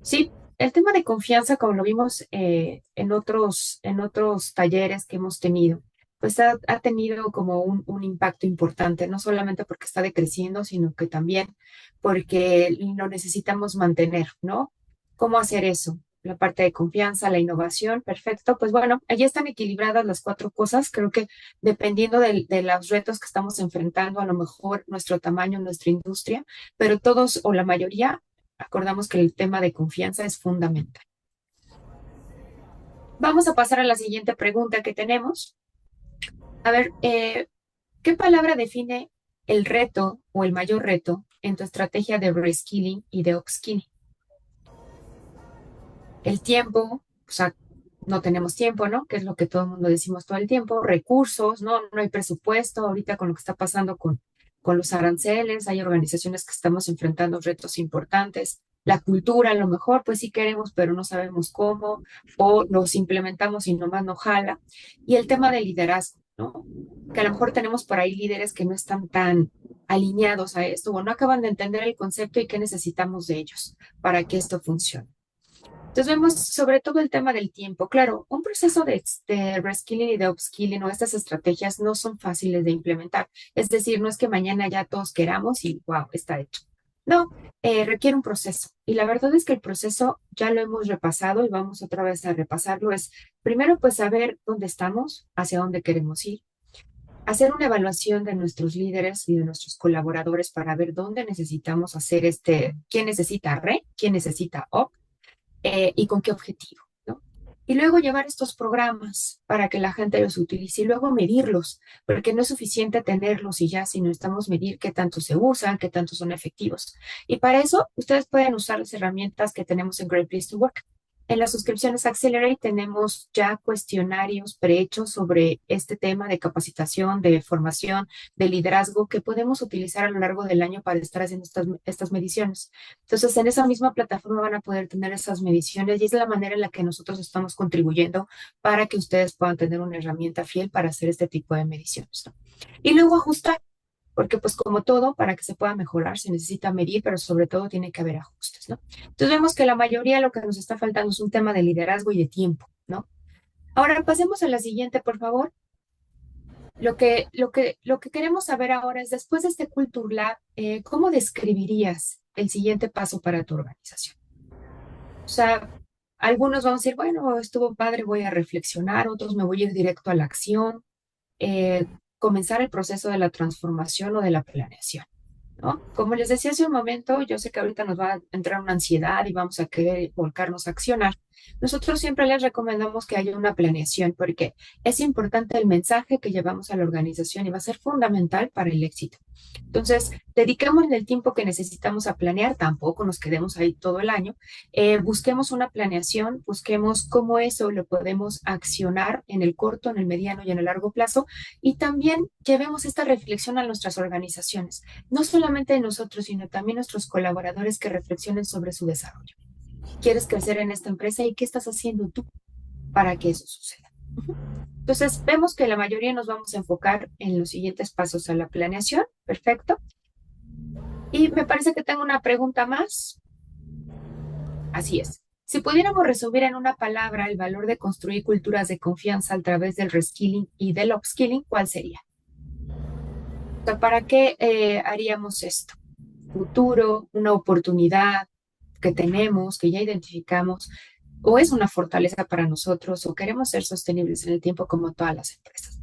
Sí, el tema de confianza, como lo vimos en otros talleres que hemos tenido, pues ha tenido como un impacto importante, no solamente porque está decreciendo, sino que también porque lo necesitamos mantener, ¿no? ¿Cómo hacer eso? La parte de confianza, la innovación, perfecto. Pues bueno, allí están equilibradas las 4 cosas. Creo que dependiendo de los retos que estamos enfrentando, a lo mejor nuestro tamaño, nuestra industria, pero todos o la mayoría acordamos que el tema de confianza es fundamental. Vamos a pasar a la siguiente pregunta que tenemos. A ver, ¿qué palabra define el reto o el mayor reto en tu estrategia de reskilling y de upskilling? El tiempo, o sea, no tenemos tiempo, ¿no? Que es lo que todo el mundo decimos todo el tiempo. Recursos, no hay presupuesto. Ahorita con lo que está pasando con los aranceles, hay organizaciones que estamos enfrentando retos importantes. La cultura, a lo mejor, pues sí queremos, pero no sabemos cómo, o los implementamos y nomás no jala. Y el tema del liderazgo, ¿no? Que a lo mejor tenemos por ahí líderes que no están tan alineados a esto, o no acaban de entender el concepto y qué necesitamos de ellos para que esto funcione. Entonces vemos sobre todo el tema del tiempo. Claro, un proceso de reskilling y de upskilling o estas estrategias no son fáciles de implementar. Es decir, no es que mañana ya todos queramos y wow, está hecho. No, requiere un proceso. Y la verdad es que el proceso ya lo hemos repasado y vamos otra vez a repasarlo. Es primero pues saber dónde estamos, hacia dónde queremos ir. Hacer una evaluación de nuestros líderes y de nuestros colaboradores para ver dónde necesitamos hacer quién necesita quién necesita up. Y con qué objetivo, ¿no? Y luego llevar estos programas para que la gente los utilice y luego medirlos, porque no es suficiente tenerlos y ya, sino necesitamos medir qué tanto se usan, qué tanto son efectivos. Y para eso, ustedes pueden usar las herramientas que tenemos en Great Place to Work. En las suscripciones Accelerate tenemos ya cuestionarios prehechos sobre este tema de capacitación, de formación, de liderazgo que podemos utilizar a lo largo del año para estar haciendo estas mediciones. Entonces, en esa misma plataforma van a poder tener esas mediciones y es la manera en la que nosotros estamos contribuyendo para que ustedes puedan tener una herramienta fiel para hacer este tipo de mediciones, ¿no? Y luego ajustar. porque pues como todo, para que se pueda mejorar se necesita medir, pero sobre todo tiene que haber ajustes, ¿no? Entonces vemos que la mayoría lo que nos está faltando es un tema de liderazgo y de tiempo, ¿no? Ahora pasemos a la siguiente, por favor. Lo que queremos saber ahora es, después de este Culture Lab, ¿cómo describirías el siguiente paso para tu organización? O sea, algunos van a decir, bueno, estuvo padre, voy a reflexionar, otros me voy a ir directo a la acción, comenzar el proceso de la transformación o de la planeación, ¿no? Como les decía hace un momento, yo sé que ahorita nos va a entrar una ansiedad y vamos a querer volcarnos a accionar. Nosotros siempre les recomendamos que haya una planeación porque es importante el mensaje que llevamos a la organización y va a ser fundamental para el éxito. Entonces, dediquemos el tiempo que necesitamos a planear, tampoco nos quedemos ahí todo el año. Busquemos una planeación, busquemos cómo eso lo podemos accionar en el corto, en el mediano y en el largo plazo, y también llevemos esta reflexión a nuestras organizaciones, no solamente nosotros, sino también nuestros colaboradores que reflexionen sobre su desarrollo. ¿Quieres crecer en esta empresa y qué estás haciendo tú para que eso suceda? Entonces, vemos que la mayoría nos vamos a enfocar en los siguientes pasos a la planeación. Perfecto. Y me parece que tengo una pregunta más. Así es. Si pudiéramos resumir en una palabra el valor de construir culturas de confianza a través del reskilling y del upskilling, ¿cuál sería? O sea, ¿para qué haríamos esto? Futuro, una oportunidad que tenemos, que ya identificamos, o es una fortaleza para nosotros, o queremos ser sostenibles en el tiempo como todas las empresas.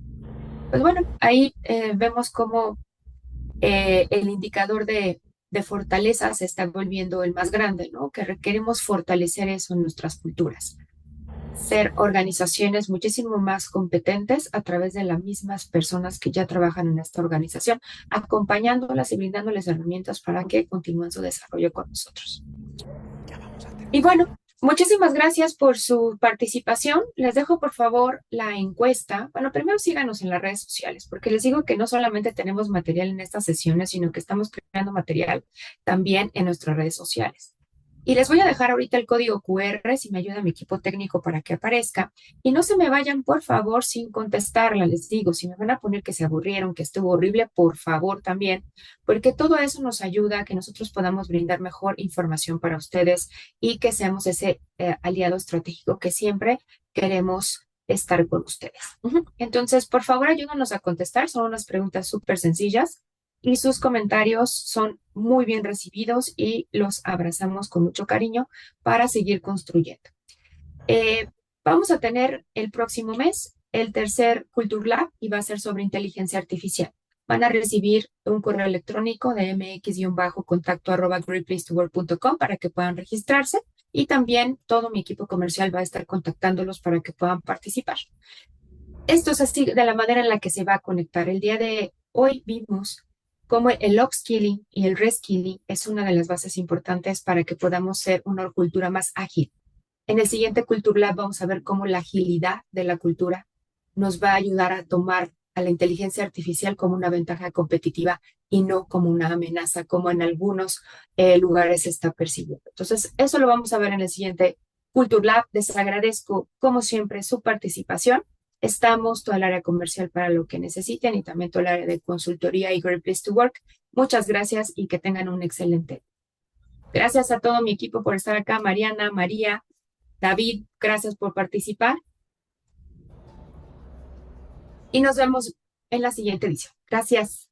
Pues bueno, ahí vemos cómo el indicador de fortaleza se está volviendo el más grande, ¿no? Que requerimos fortalecer eso en nuestras culturas. Ser organizaciones muchísimo más competentes a través de las mismas personas que ya trabajan en esta organización, acompañándolas y brindándoles herramientas para que continúen su desarrollo con nosotros. Y bueno, muchísimas gracias por su participación. Les dejo, por favor, la encuesta. Bueno, primero síganos en las redes sociales, porque les digo que no solamente tenemos material en estas sesiones, sino que estamos creando material también en nuestras redes sociales. Y les voy a dejar ahorita el código QR, si me ayuda mi equipo técnico para que aparezca. Y no se me vayan, por favor, sin contestarla. Les digo, si me van a poner que se aburrieron, que estuvo horrible, por favor también, porque todo eso nos ayuda a que nosotros podamos brindar mejor información para ustedes y que seamos ese aliado estratégico que siempre queremos estar con ustedes. Entonces, por favor, ayúdanos a contestar. Son unas preguntas súper sencillas. Y sus comentarios son muy bien recibidos y los abrazamos con mucho cariño para seguir construyendo. Vamos a tener el próximo mes el tercer Culture Lab y va a ser sobre inteligencia artificial. Van a recibir un correo electrónico de mx-contacto@greatplacetowork.com para que puedan registrarse y también todo mi equipo comercial va a estar contactándolos para que puedan participar. Esto es así de la manera en la que se va a conectar. El día de hoy vimos cómo el upskilling y el reskilling es una de las bases importantes para que podamos ser una cultura más ágil. En el siguiente Culture Lab vamos a ver cómo la agilidad de la cultura nos va a ayudar a tomar a la inteligencia artificial como una ventaja competitiva y no como una amenaza, como en algunos lugares se está percibiendo. Entonces, eso lo vamos a ver en el siguiente Culture Lab. Les agradezco, como siempre, su participación. Estamos toda el área comercial para lo que necesiten y también todo el área de consultoría y Great Place to Work. Muchas gracias y que tengan un excelente. Gracias a todo mi equipo por estar acá. Mariana, María, David, gracias por participar. Y nos vemos en la siguiente edición. Gracias.